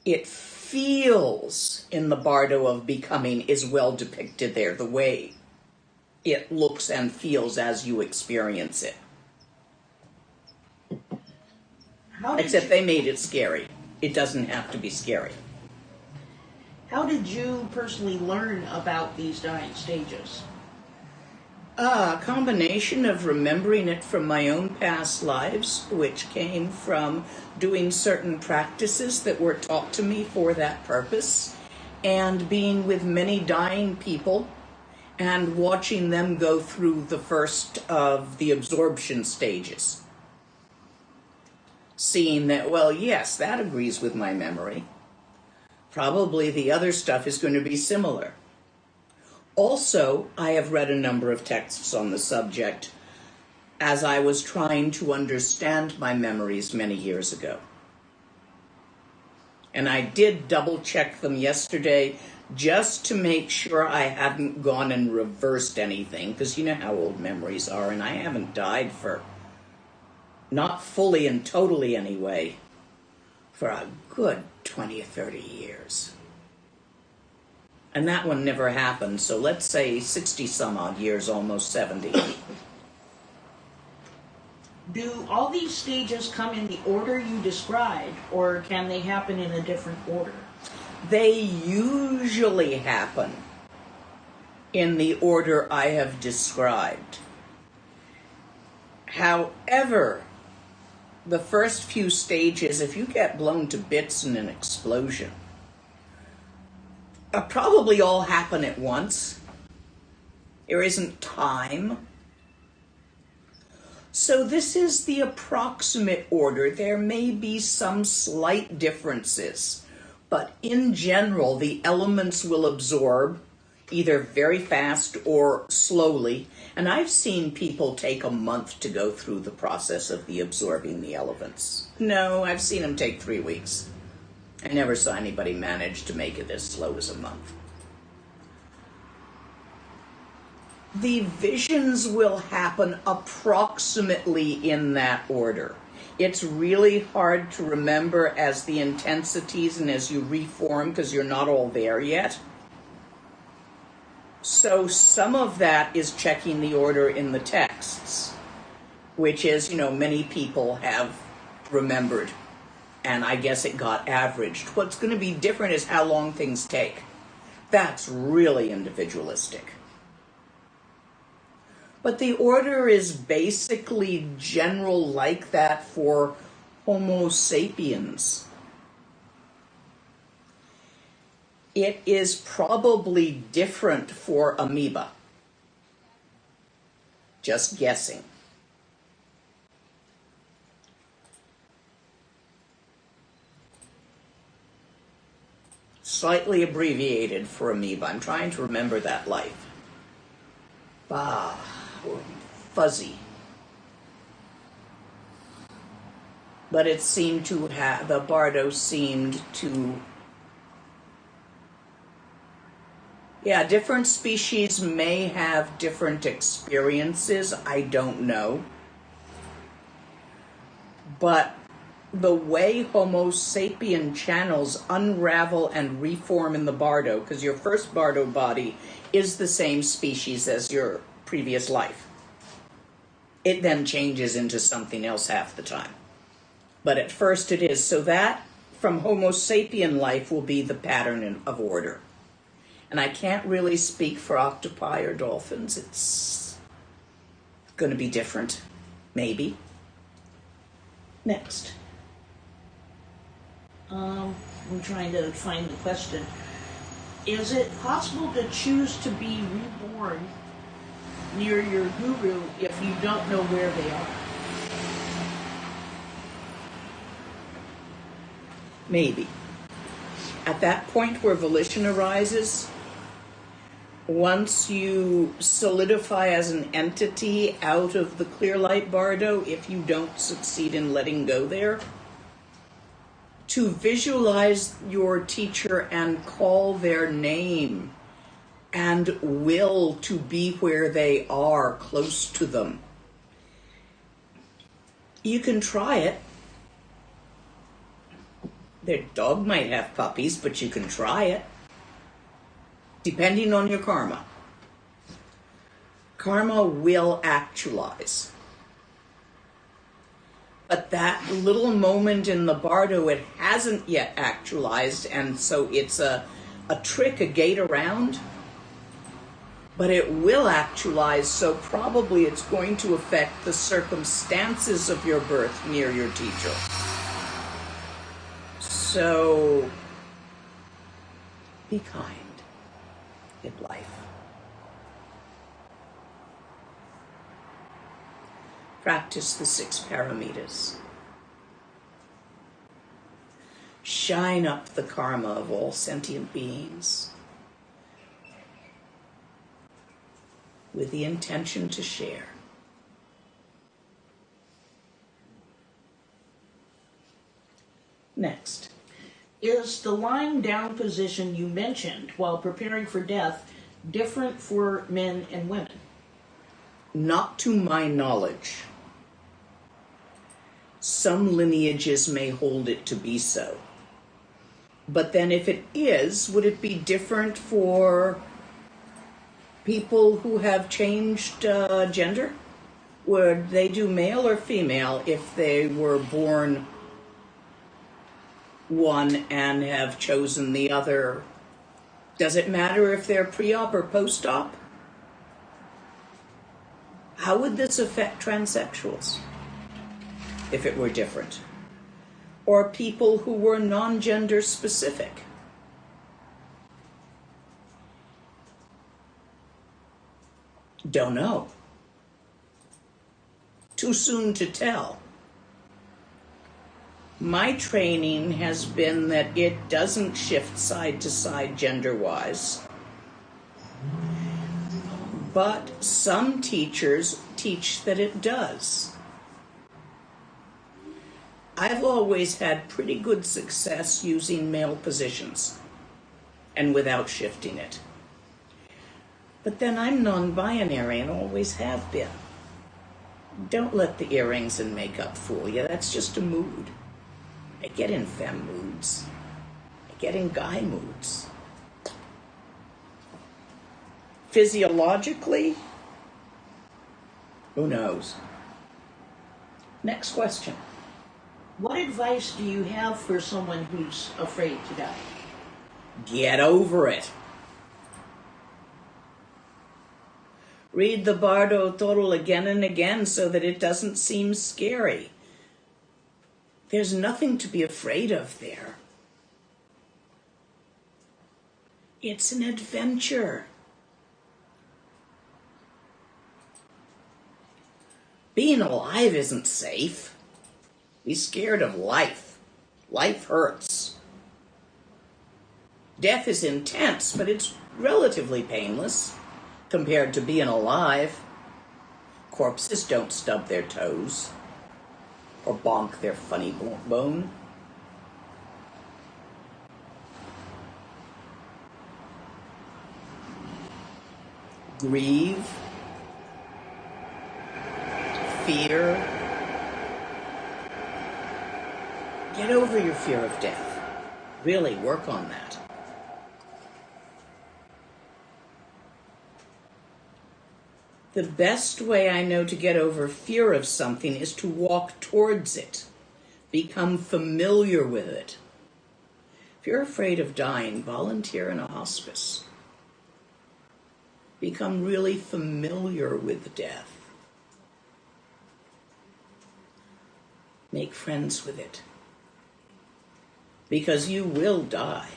it feels in the Bardo of Becoming is well depicted there. The way it looks and feels as you experience it. Except they made it scary. It doesn't have to be scary. How did you personally learn about these dying stages? A combination of remembering it from my own past lives, which came from doing certain practices that were taught to me for that purpose, and being with many dying people and watching them go through the first of the absorption stages. Seeing that, well, yes, that agrees with my memory. Probably the other stuff is going to be similar. Also, I have read a number of texts on the subject as I was trying to understand my memories many years ago. And I did double check them yesterday just to make sure I hadn't gone and reversed anything, because you know how old memories are, and I haven't died for, not fully and totally anyway, for a good 20 or 30 years. And that one never happened, so let's say 60 some odd years, almost 70. Do all these stages come in the order you described, or can they happen in a different order? They usually happen in the order I have described. However, the first few stages, if you get blown to bits in an explosion, probably all happen at once. There isn't time. So this is the approximate order. There may be some slight differences, but in general, the elements will absorb either very fast or slowly. And I've seen people take a month to go through the process of the absorbing the elements. No, I've seen them take 3 weeks. I never saw anybody manage to make it as slow as a month. The visions will happen approximately in that order. It's really hard to remember as the intensities and as you reform because you're not all there yet. So some of that is checking the order in the texts, which is, many people have remembered. And I guess it got averaged. What's going to be different is how long things take. That's really individualistic. But the order is basically general like that for Homo sapiens. It is probably different for amoeba. Just guessing. Slightly abbreviated for amoeba. I'm trying to remember that life. Or fuzzy. But it seemed to have, the Bardo seemed to, different species may have different experiences. I don't know. But the way Homo sapien channels unravel and reform in the Bardo, because your first Bardo body is the same species as your previous life. It then changes into something else half the time. But at first it is. So that, from Homo sapien life, will be the pattern of order. And I can't really speak for octopi or dolphins. It's going to be different. Maybe. Next. I'm trying to find the question. Is it possible to choose to be reborn near your guru if you don't know where they are? Maybe. At that point where volition arises, once you solidify as an entity out of the clear light Bardo, if you don't succeed in letting go there, to visualize your teacher and call their name and will to be where they are, close to them. You can try it. Their dog might have puppies, but you can try it. Depending on your karma. Karma will actualize. But that little moment in the Bardo, it hasn't yet actualized, and so it's a trick, a gate around. But it will actualize, so probably it's going to affect the circumstances of your birth near your teacher. So, be kind in life. Practice the 6 paramitas. Shine up the karma of all sentient beings with the intention to share. Next. Is the lying down position you mentioned while preparing for death different for men and women? Not to my knowledge. Some lineages may hold it to be so. But then if it is, would it be different for people who have changed gender? Would they do male or female if they were born one and have chosen the other? Does it matter if they're pre-op or post-op? How would this affect transsexuals if it were different? Or people who were non-gender specific? Don't know. Too soon to tell. My training has been that it doesn't shift side to side gender-wise. But some teachers teach that it does. I've always had pretty good success using male positions and without shifting it. But then I'm non-binary and always have been. Don't let the earrings and makeup fool you. That's just a mood. I get in femme moods. I get in guy moods. Physiologically, who knows? Next question. What advice do you have for someone who's afraid to die? Get over it. Read the Bardo total again and again so that it doesn't seem scary. There's nothing to be afraid of there. It's an adventure. Being alive isn't safe. Be scared of life. Life hurts. Death is intense, but it's relatively painless compared to being alive. Corpses don't stub their toes or bonk their funny bone. Grieve, fear. Get over your fear of death. Really work on that. The best way I know to get over fear of something is to walk towards it. Become familiar with it. If you're afraid of dying, volunteer in a hospice. Become really familiar with death. Make friends with it. Because you will die.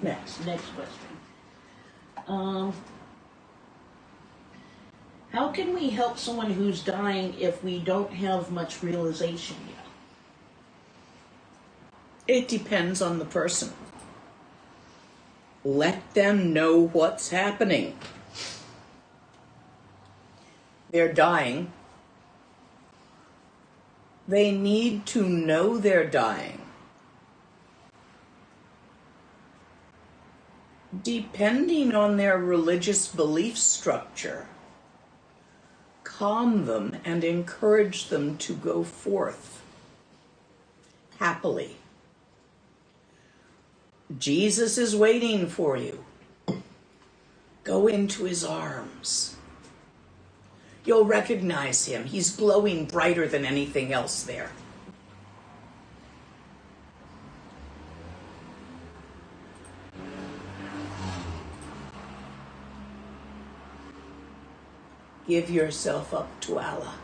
Next question. How can we help someone who's dying if we don't have much realization yet? It depends on the person. Let them know what's happening. They're dying. They need to know they're dying. Depending on their religious belief structure, calm them and encourage them to go forth happily. Jesus is waiting for you. Go into his arms. You'll recognize him. He's glowing brighter than anything else there. Give yourself up to Allah.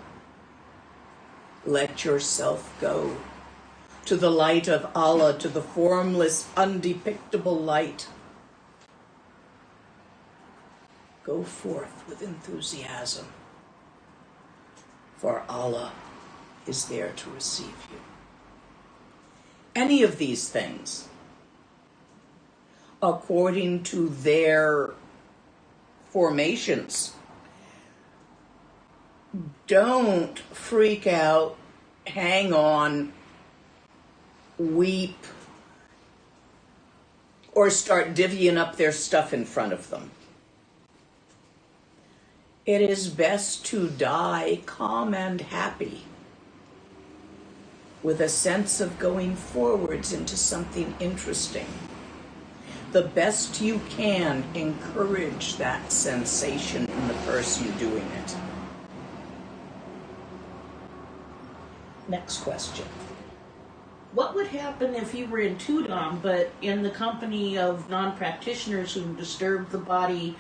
Let yourself go to the light of Allah, to the formless, undepictable light. Go forth with enthusiasm, for Allah is there to receive you. Any of these things, according to their formations, don't freak out, hang on, weep, or start divvying up their stuff in front of them. It is best to die calm and happy, with a sense of going forwards into something interesting. The best you can, encourage that sensation in the person doing it. Next question. What would happen if you were in Tudon, but in the company of non-practitioners who disturbed the body,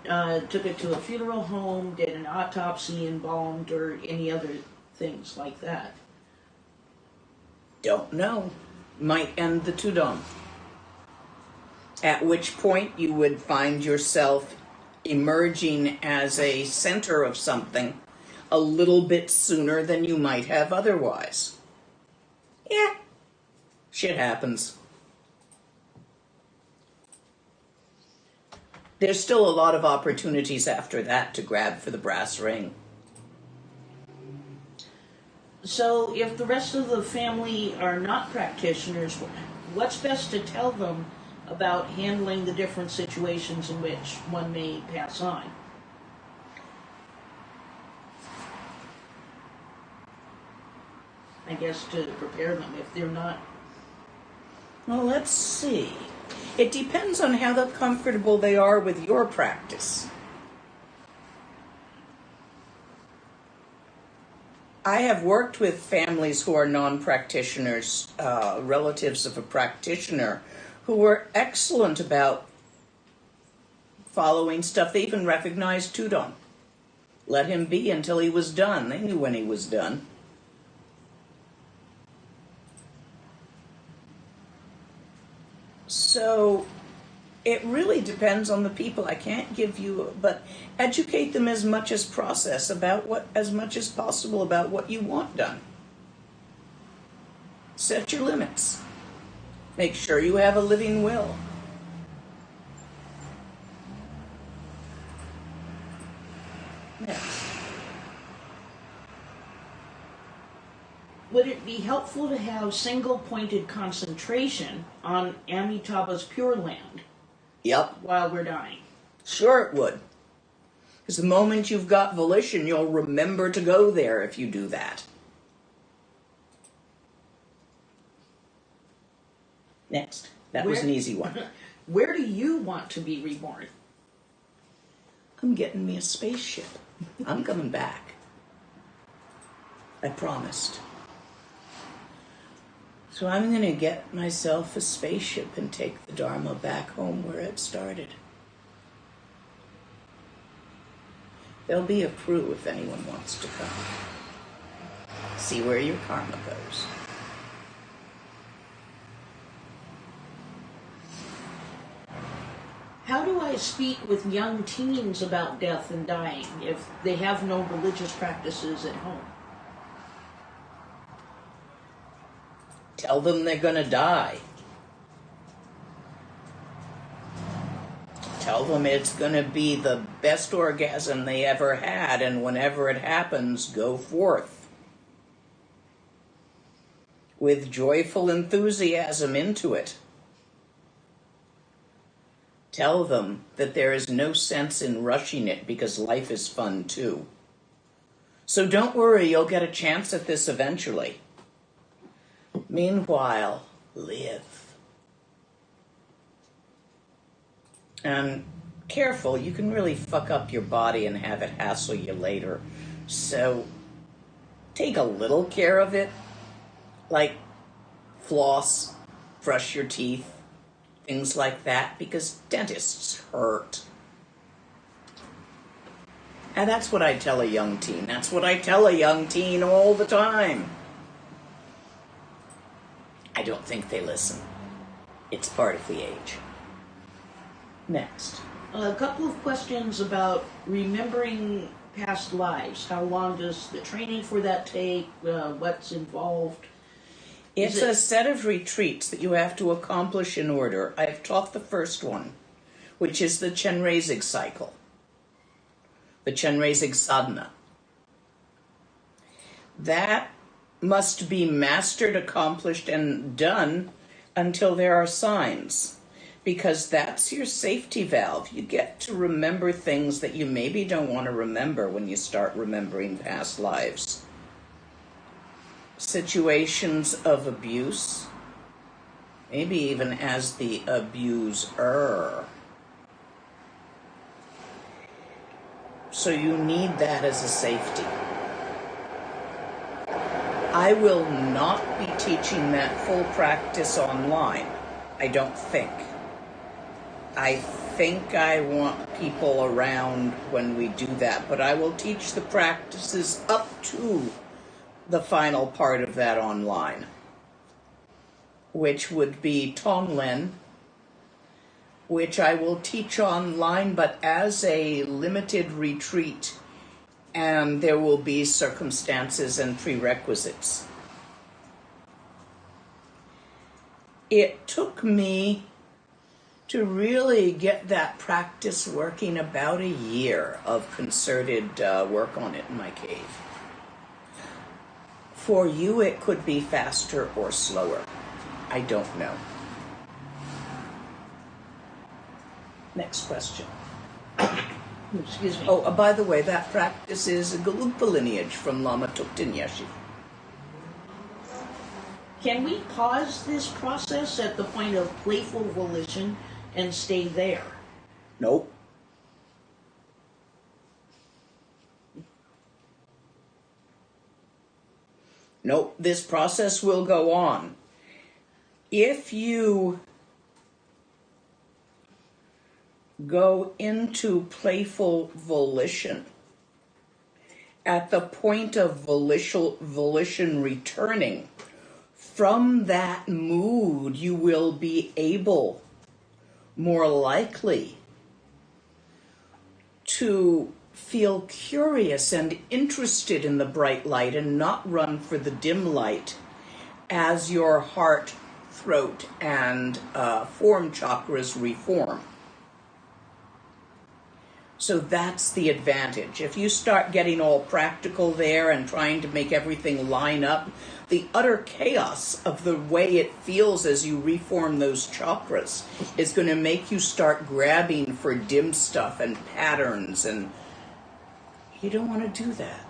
took it to a funeral home, did an autopsy, embalmed, or any other things like that? Don't know. Might end the Tudon. At which point you would find yourself emerging as a center of something a little bit sooner than you might have otherwise. Yeah, shit happens. There's still a lot of opportunities after that to grab for the brass ring. So if the rest of the family are not practitioners, what's best to tell them about handling the different situations in which one may pass on? I guess to prepare them if they're not. Well, let's see. It depends on how comfortable they are with your practice. I have worked with families who are non-practitioners, relatives of a practitioner, who were excellent about following stuff. They even recognized Tudon. Let him be until he was done. They knew when he was done. So it really depends on the people. I can't give you, but educate them as much as much as possible about what you want done. Set your limits. Make sure you have a living will. Next. Would it be helpful to have single-pointed concentration on Amitabha's Pure Land? Yep. While we're dying? Sure it would. Because the moment you've got volition, you'll remember to go there if you do that. Next. That was an easy one. Where do you want to be reborn? I'm getting me a spaceship. I'm coming back. I promised. So I'm going to get myself a spaceship and take the Dharma back home where it started. There'll be a crew if anyone wants to come. See where your karma goes. How do I speak with young teens about death and dying if they have no religious practices at home? Tell them they're going to die. Tell them it's going to be the best orgasm they ever had, and whenever it happens, go forth with joyful enthusiasm into it. Tell them that there is no sense in rushing it because life is fun too. So don't worry, you'll get a chance at this eventually. Meanwhile, live. And careful, you can really fuck up your body and have it hassle you later. So take a little care of it, like floss, brush your teeth, things like that, because dentists hurt. And that's what I tell a young teen. That's what I tell a young teen all the time. I don't think they listen. It's part of the age. Next. A couple of questions about remembering past lives. How long does the training for that take? What's involved? It's a set of retreats that you have to accomplish in order. I've taught the first one, which is the Chenrezig cycle, the Chenrezig sadhana. That must be mastered, accomplished, and done until there are signs. because that's your safety valve. You get to remember things that you maybe don't want to remember when you start remembering past lives. Situations of abuse, maybe even as the abuser. So you need that as a safety. I will not be teaching that full practice online, I don't think. I think I want people around when we do that, but I will teach the practices up to the final part of that online, which would be Tonglen, which I will teach online, but as a limited retreat, and there will be circumstances and prerequisites. It took me to really get that practice working about a year of concerted work on it in my cave. For you, it could be faster or slower. I don't know. Next question. Excuse me. Oh, by the way, that practice is a Gelugpa lineage from Lama Thukten Yeshe. Can we pause this process at the point of playful volition and stay there? Nope. Nope, this process will go on. If you go into playful volition, at the point of volition returning, from that mood you will be able, more likely, to feel curious and interested in the bright light and not run for the dim light as your heart, throat, and form chakras reform. So that's the advantage. If you start getting all practical there and trying to make everything line up, the utter chaos of the way it feels as you reform those chakras is going to make you start grabbing for dim stuff and patterns, and you don't want to do that.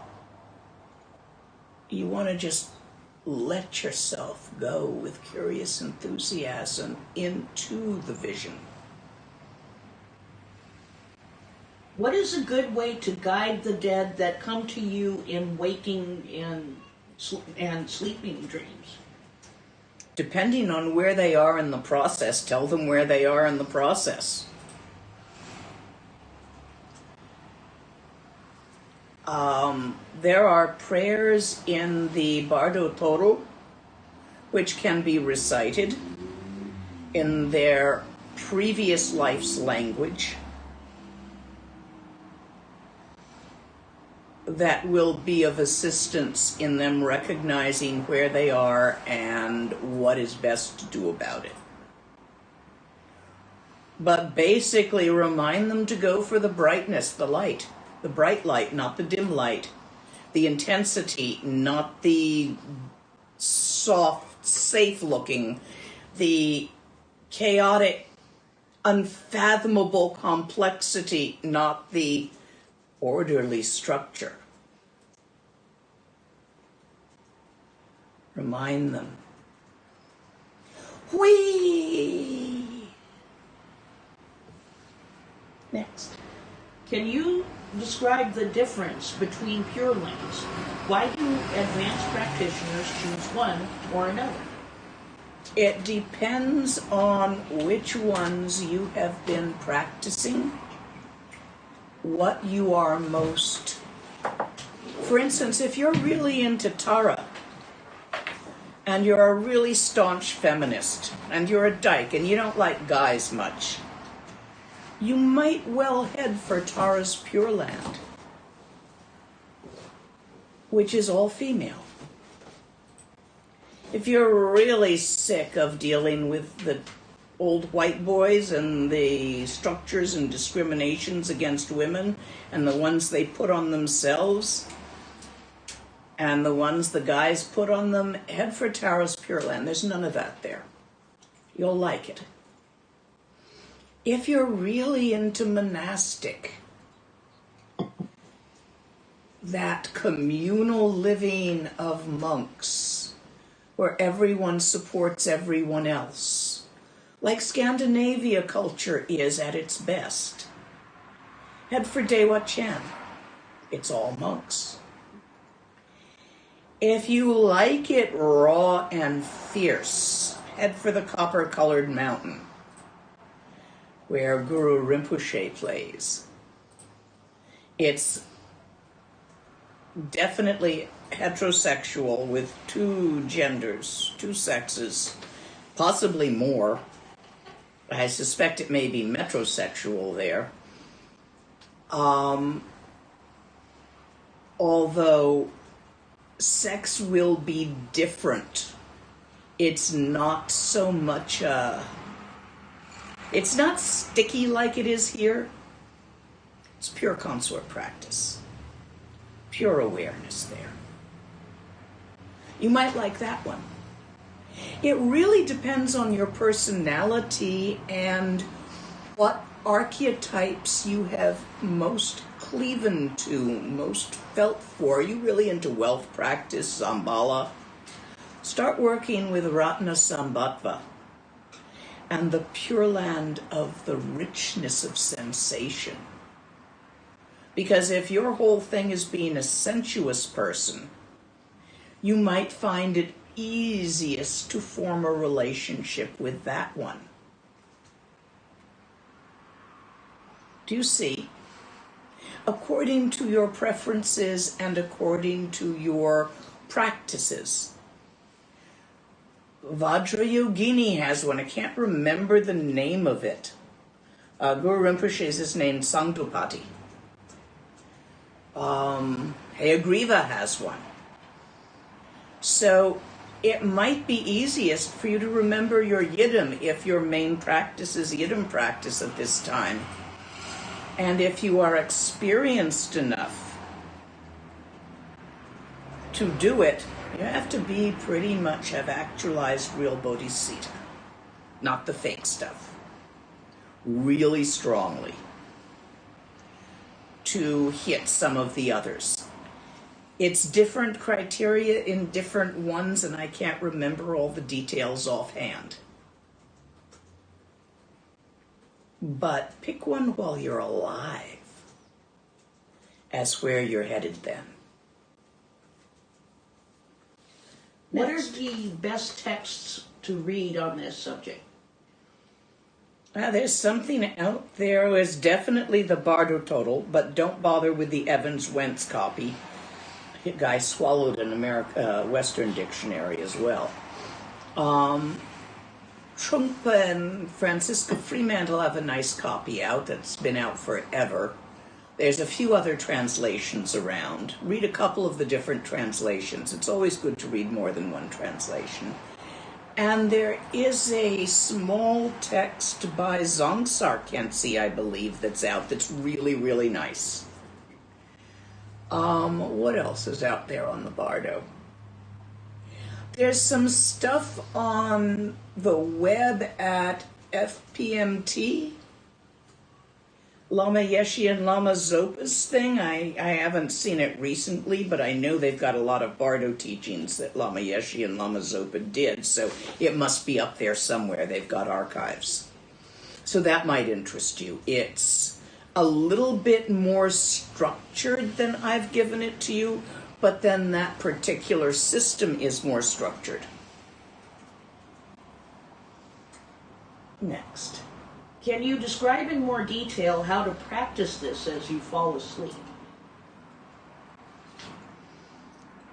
You want to just let yourself go with curious enthusiasm into the vision. What is a good way to guide the dead that come to you in waking and sleeping dreams? Depending on where they are in the process, tell them where they are in the process. There are prayers in the Bardo which can be recited in their previous life's language that will be of assistance in them recognizing where they are and what is best to do about it. But basically remind them to go for the brightness, the light, the bright light, not the dim light, the intensity, not the soft, safe looking, the chaotic, unfathomable complexity, not the orderly structure. Remind them. Whee! Next. Can you describe the difference between Pure Lands? Why do advanced practitioners choose one or another? It depends on which ones you have been practicing, what you are most. For instance, if you're really into Tara, and you're a really staunch feminist, and you're a dyke, and you don't like guys much, you might well head for Tara's Pure Land, which is all female. If you're really sick of dealing with the old white boys and the structures and discriminations against women and the ones they put on themselves and the ones the guys put on them, head for Tara's Pure Land. There's none of that there. You'll like it. If you're really into monastic, that communal living of monks, where everyone supports everyone else, like Scandinavia culture is at its best, head for Dewa Chen. It's all monks. If you like it raw and fierce, head for the copper-colored mountain, where Guru Rinpoche plays. It's definitely heterosexual with two genders, two sexes, possibly more. I suspect it may be metrosexual there. Although sex will be different. It's not so much it's not sticky like it is here. It's pure consort practice. Pure awareness there. You might like that one. It really depends on your personality and what archetypes you have most cleaven to, most felt for. Are you really into wealth practice, Zambala? Start working with Ratna Sambattva and the Pure Land of the richness of sensation. Because if your whole thing is being a sensuous person, you might find it easiest to form a relationship with that one. Do you see? According to your preferences and according to your practices. Vajrayogini has one. I can't remember the name of it. Guru Rinpoche's is named Sangdupati. Hayagriva has one. So it might be easiest for you to remember your Yidam if your main practice is Yidam practice at this time. And if you are experienced enough to do it, you have to be pretty much have actualized real bodhisattva, not the fake stuff, really strongly, to hit some of the others. It's different criteria in different ones, and I can't remember all the details offhand. But pick one while you're alive as where you're headed then. What are the best texts to read on this subject? There's something out there. There's definitely the Bardo Total, but don't bother with the Evans-Wentz copy. The guy swallowed an Western dictionary as well. Trungpa and Francisca Fremantle have a nice copy out that's been out forever. There's a few other translations around. Read a couple of the different translations. It's always good to read more than one translation. And there is a small text by Zongsar Khyentse, I believe, that's out that's really, really nice. What else is out there on the Bardo? There's some stuff on the web at FPMT. Lama Yeshe and Lama Zopa's thing. I haven't seen it recently, but I know they've got a lot of Bardo teachings that Lama Yeshe and Lama Zopa did, so it must be up there somewhere. They've got archives. So that might interest you. It's a little bit more structured than I've given it to you, but then that particular system is more structured. Next. Can you describe in more detail how to practice this as you fall asleep?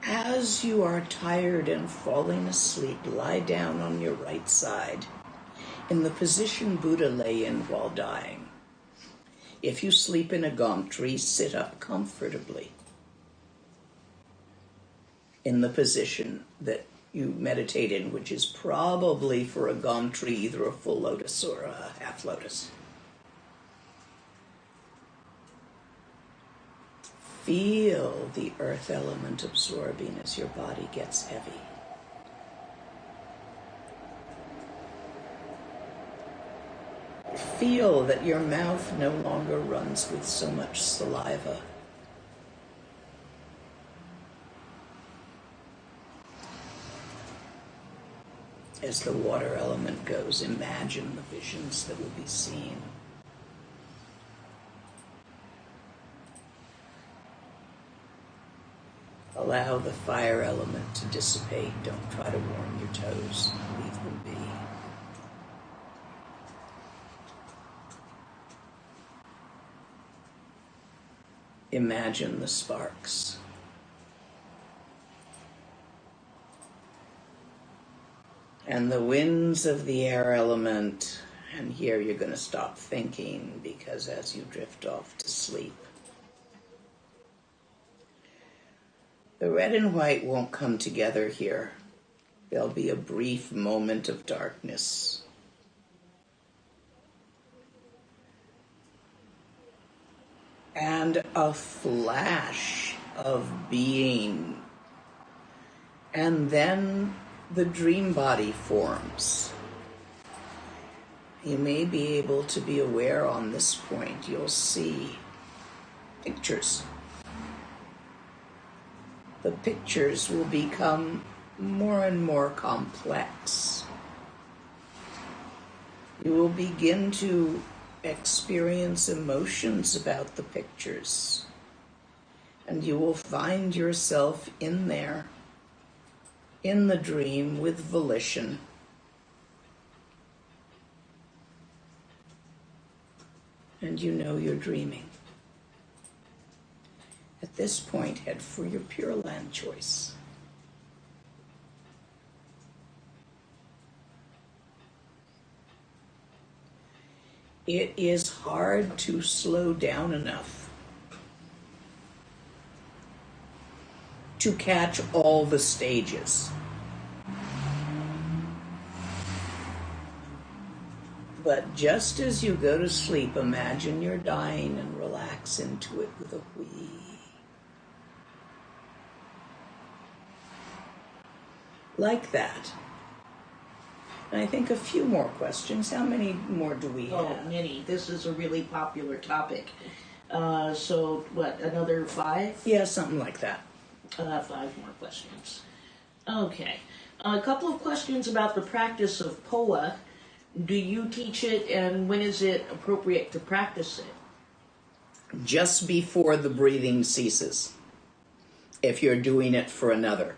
As you are tired and falling asleep, lie down on your right side in the position Buddha lay in while dying. If you sleep in a gom tree, sit up comfortably in the position that you meditate in, which is probably for a gom tree, either a full lotus or a half lotus. Feel the earth element absorbing as your body gets heavy. feel that your mouth no longer runs with so much saliva. As the water element goes, imagine the visions that will be seen. Allow the fire element to dissipate. Don't try to warm your toes. Leave them be. Imagine the sparks. And the winds of the air element. And here you're going to stop thinking, because as you drift off to sleep, the red and white won't come together here. There'll be a brief moment of darkness. And a flash of being. And then the dream body forms. You may be able to be aware on this point. You'll see pictures. The pictures will become more and more complex. You will begin to experience emotions about the pictures, and you will find yourself in there, in the dream with volition. And you know you're dreaming. At this point, head for your Pure Land choice. It is hard to slow down enough to catch all the stages. But just as you go to sleep, imagine you're dying and relax into it with a whee. Like that. And I think a few more questions. How many more do we have? Oh, many. This is a really popular topic. So, what, another 5? Yeah, something like that. 5 more questions. Okay. A couple of questions about the practice of POA. Do you teach it, and when is it appropriate to practice it? Just before the breathing ceases, if you're doing it for another.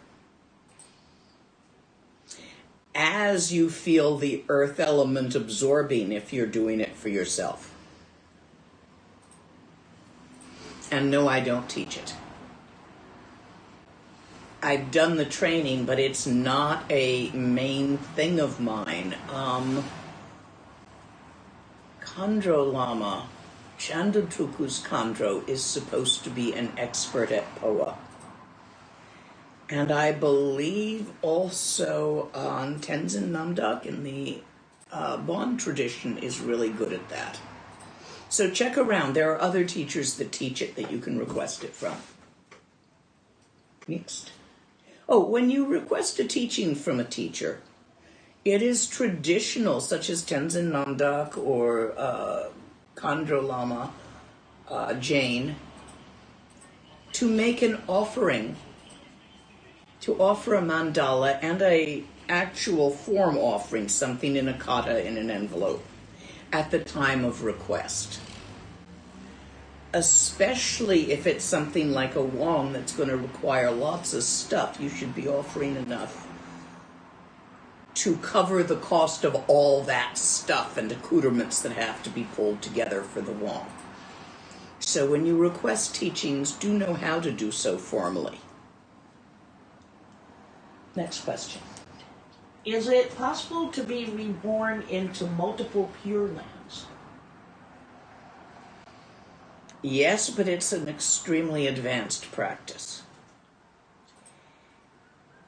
As you feel the earth element absorbing, if you're doing it for yourself. And no, I don't teach it. I've done the training, but it's not a main thing of mine. Khandro Lama, Chandratuku's Khandro, is supposed to be an expert at POA. And I believe also Tenzin Namdak in the Bon tradition is really good at that. So check around. There are other teachers that teach it that you can request it from. Next. Oh, when you request a teaching from a teacher, it is traditional, such as Tenzin Namdak or Khandro Lama Jain, to make an offering, to offer a mandala and a actual form offering, something in a kata in an envelope, at the time of request. Especially if it's something like a wong that's going to require lots of stuff, you should be offering enough to cover the cost of all that stuff and accoutrements that have to be pulled together for the wong. So when you request teachings, do know how to do so formally. Next question. Is it possible to be reborn into multiple Pure Lands? Yes, but it's an extremely advanced practice.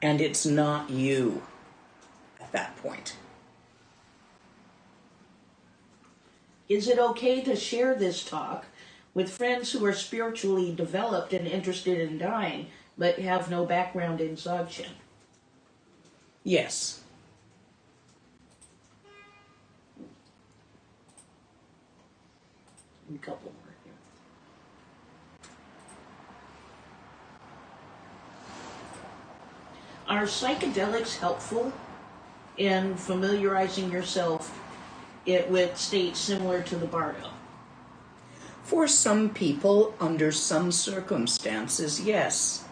And it's not you at that point. Is it okay to share this talk with friends who are spiritually developed and interested in dying, but have no background in Dzogchen? Yes. A couple more here. Are psychedelics helpful in familiarizing yourself with states similar to the Bardo? For some people, under some circumstances, yes.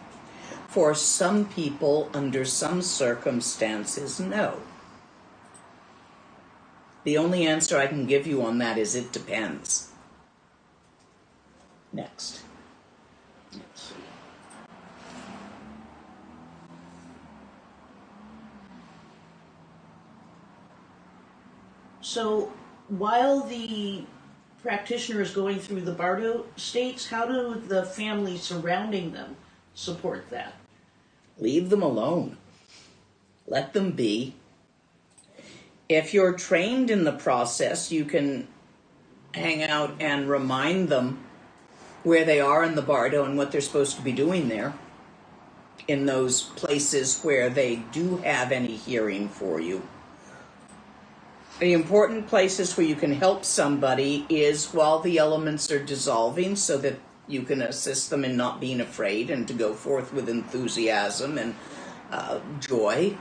For some people, under some circumstances, no. The only answer I can give you on that is it depends. Next. Let's see. So, while the practitioner is going through the Bardo states, how do the family surrounding them support that? Leave them alone. Let them be. If you're trained in the process, you can hang out and remind them where they are in the Bardo and what they're supposed to be doing there in those places where they do have any hearing for you. The important places where you can help somebody is while the elements are dissolving, so that you can assist them in not being afraid and to go forth with enthusiasm and joy.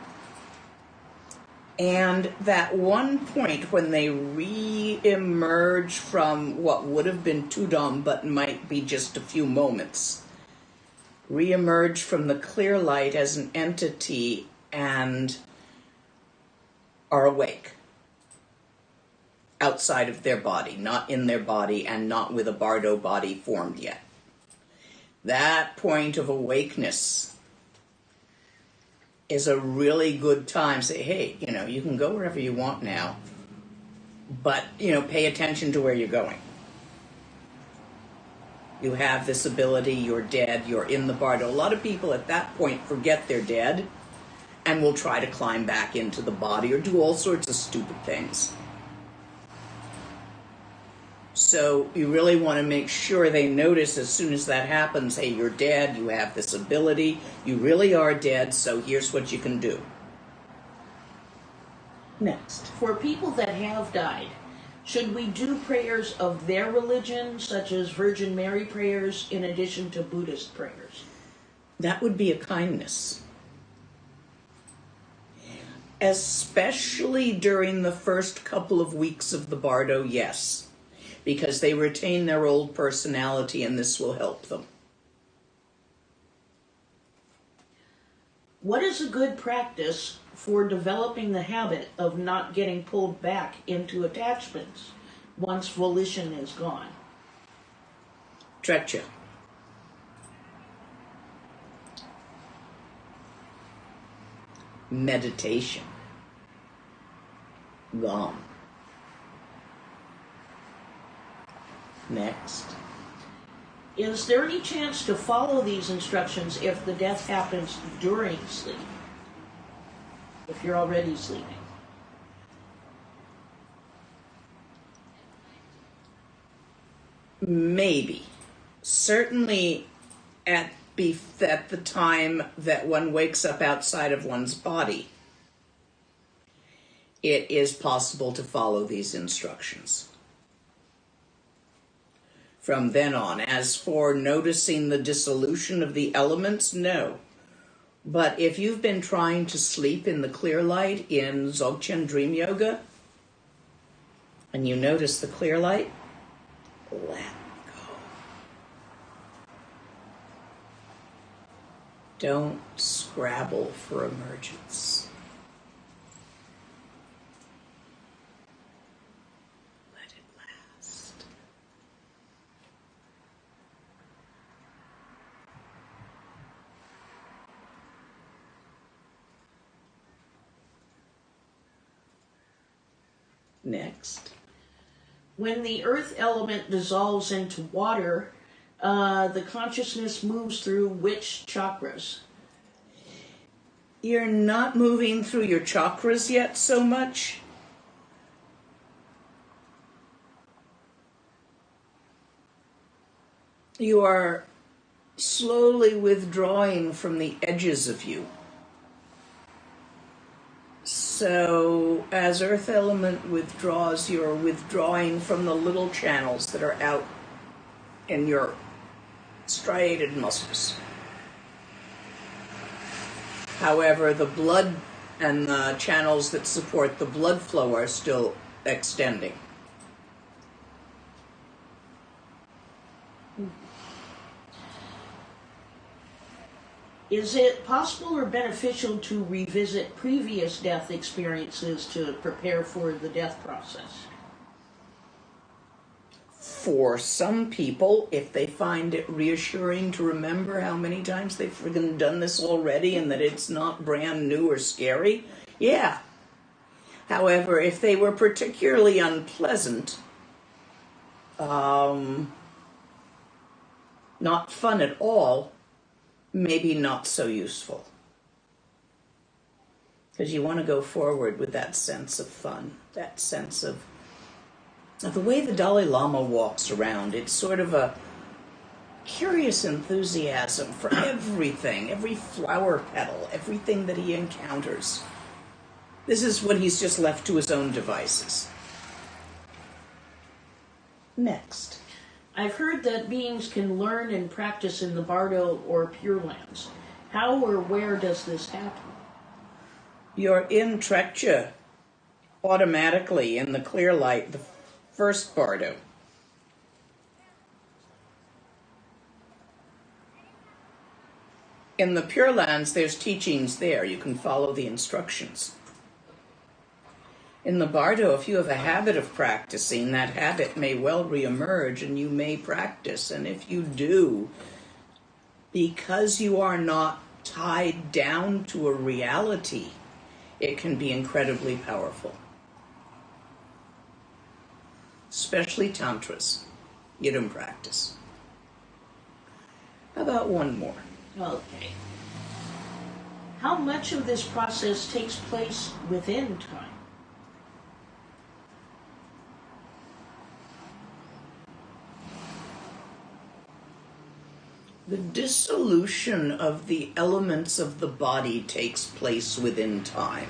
And that one point when they re-emerge from what would have been Tudam but might be just a few moments, re-emerge from the clear light as an entity and are awake outside of their body, not in their body and not with a Bardo body formed yet. That point of awakeness is a really good time. Say, hey, you can go wherever you want now, but, pay attention to where you're going. You have this ability, you're dead, you're in the Bardo. A lot of people at that point forget they're dead and will try to climb back into the body or do all sorts of stupid things. So you really want to make sure they notice as soon as that happens, hey, you're dead, you have this ability, you really are dead, so here's what you can do. Next. For people that have died, should we do prayers of their religion, such as Virgin Mary prayers, in addition to Buddhist prayers? That would be a kindness. Especially during the first couple of weeks of the Bardo, yes. Because they retain their old personality and this will help them. What is a good practice for developing the habit of not getting pulled back into attachments once volition is gone? Tretcha. Meditation. Gone. Next. Is there any chance to follow these instructions if the death happens during sleep? If you're already sleeping? Maybe. Certainly at the time that one wakes up outside of one's body, it is possible to follow these instructions. From then on, as for noticing the dissolution of the elements, no. But if you've been trying to sleep in the clear light in Dzogchen Dream Yoga, and you notice the clear light, let go. Don't scrabble for emergence. Let it last. Next. When the earth element dissolves into water, the consciousness moves through which chakras? You're not moving through your chakras yet so much. You are slowly withdrawing from the edges of you. So, as Earth element withdraws, you're withdrawing from the little channels that are out in your striated muscles. However, the blood and the channels that support the blood flow are still extending. Is it possible or beneficial to revisit previous death experiences to prepare for the death process? For some people, if they find it reassuring to remember how many times they've friggin' done this already and that it's not brand new or scary, yeah. However, if they were particularly unpleasant, not fun at all, maybe not so useful. Because you want to go forward with that sense of fun, that sense of the way the Dalai Lama walks around. It's sort of a curious enthusiasm for everything, every flower petal, everything that he encounters. This is when he's just left to his own devices. Next. I've heard that beings can learn and practice in the Bardo or Pure Lands. How or where does this happen? You're in Trekcha automatically in the clear light, the first Bardo. In the Pure Lands, there's teachings there. You can follow the instructions. In the Bardo, if you have a habit of practicing, that habit may well reemerge and you may practice. And if you do, because you are not tied down to a reality, it can be incredibly powerful. Especially tantras, yidam practice. How about one more? Okay. How much of this process takes place within time? The dissolution of the elements of the body takes place within time.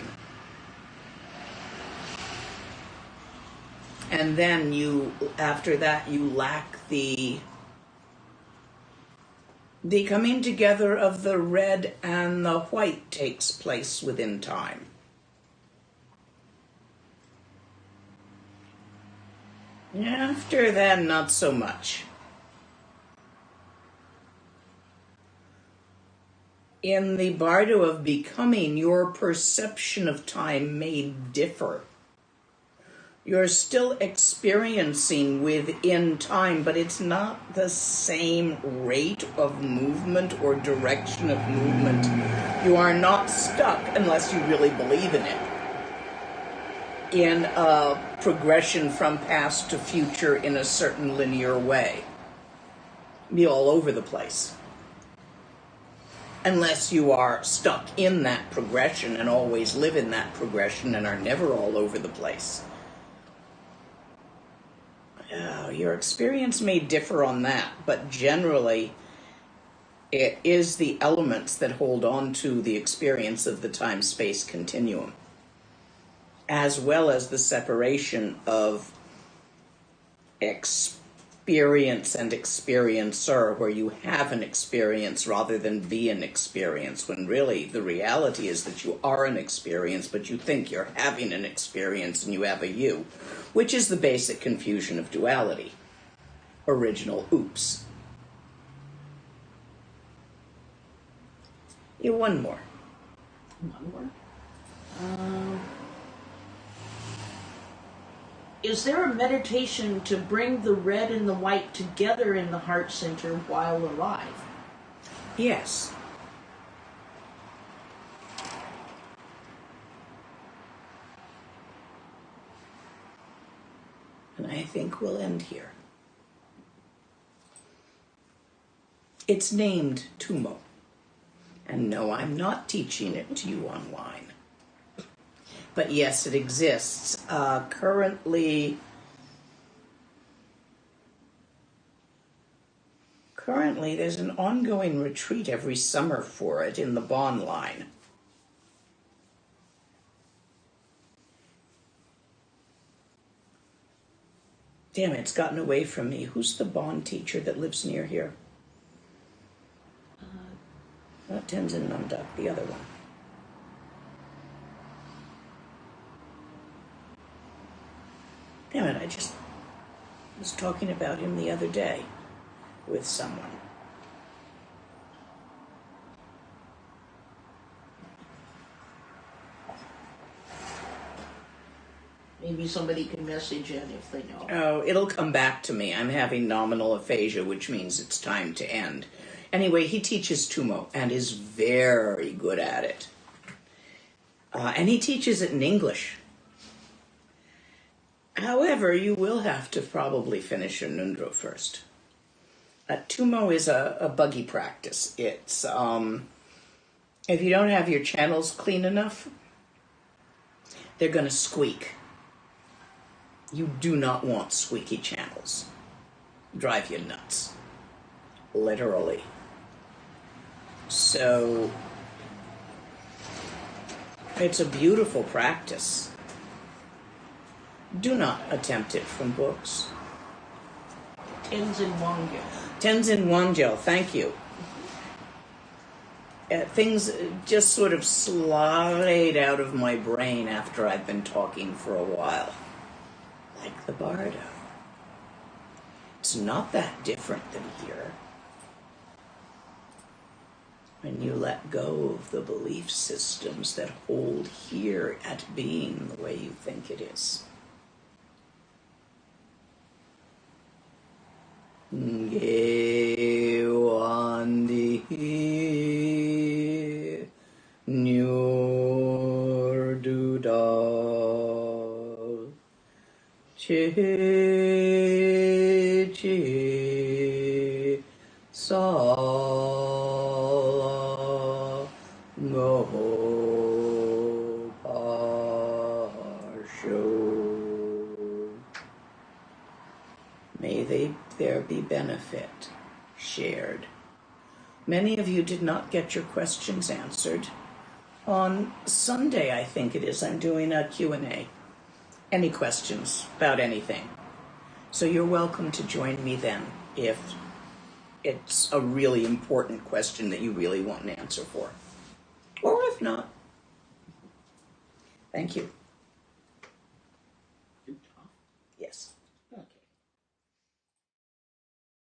And then after that, you lack the coming together of the red and the white takes place within time. After that, not so much. In the Bardo of becoming, your perception of time may differ. You're still experiencing within time, but it's not the same rate of movement or direction of movement. You are not stuck, unless you really believe in it, in a progression from past to future in a certain linear way. Be all over the place. Unless you are stuck in that progression and always live in that progression and are never all over the place. Your experience may differ on that, but generally it is the elements that hold on to the experience of the time-space continuum, as well as the separation of experience and experiencer, where you have an experience rather than be an experience, when really the reality is that you are an experience, but you think you're having an experience and you have a you, which is the basic confusion of duality. Original oops. Yeah, one more. One more. Is there a meditation to bring the red and the white together in the heart center while alive? Yes. And I think we'll end here. It's named Tumo. And no, I'm not teaching it to you online. But yes, it exists. Currently, there's an ongoing retreat every summer for it in the Bon line. Damn it, it's gotten away from me. Who's the Bond teacher that lives near here? Not Tenzin Namdak, the other one. Damn it, I just was talking about him the other day with someone. Maybe somebody can message in if they know. Oh, it'll come back to me. I'm having nominal aphasia, which means it's time to end. Anyway, he teaches Tumo and is very good at it. And he teaches it in English. However, you will have to probably finish a Nundro first. Tumo is a buggy practice. It's, if you don't have your channels clean enough, they're going to squeak. You do not want squeaky channels. Drive you nuts. Literally. So, it's a beautiful practice. Do not attempt it from books. Tenzin Wangyal. Tenzin Wangyal, thank you. Things just sort of slide out of my brain after I've been talking for a while. Like the Bardo. It's not that different than here. When you let go of the belief systems that hold here at being the way you think it is. Ge wandi nyur dudal che sa go parsho. May there be benefit shared. Many of you did not get your questions answered. On Sunday, I think it is, I'm doing a Q&A. Any questions about anything. So you're welcome to join me then if it's a really important question that you really want an answer for. Or if not. Thank you.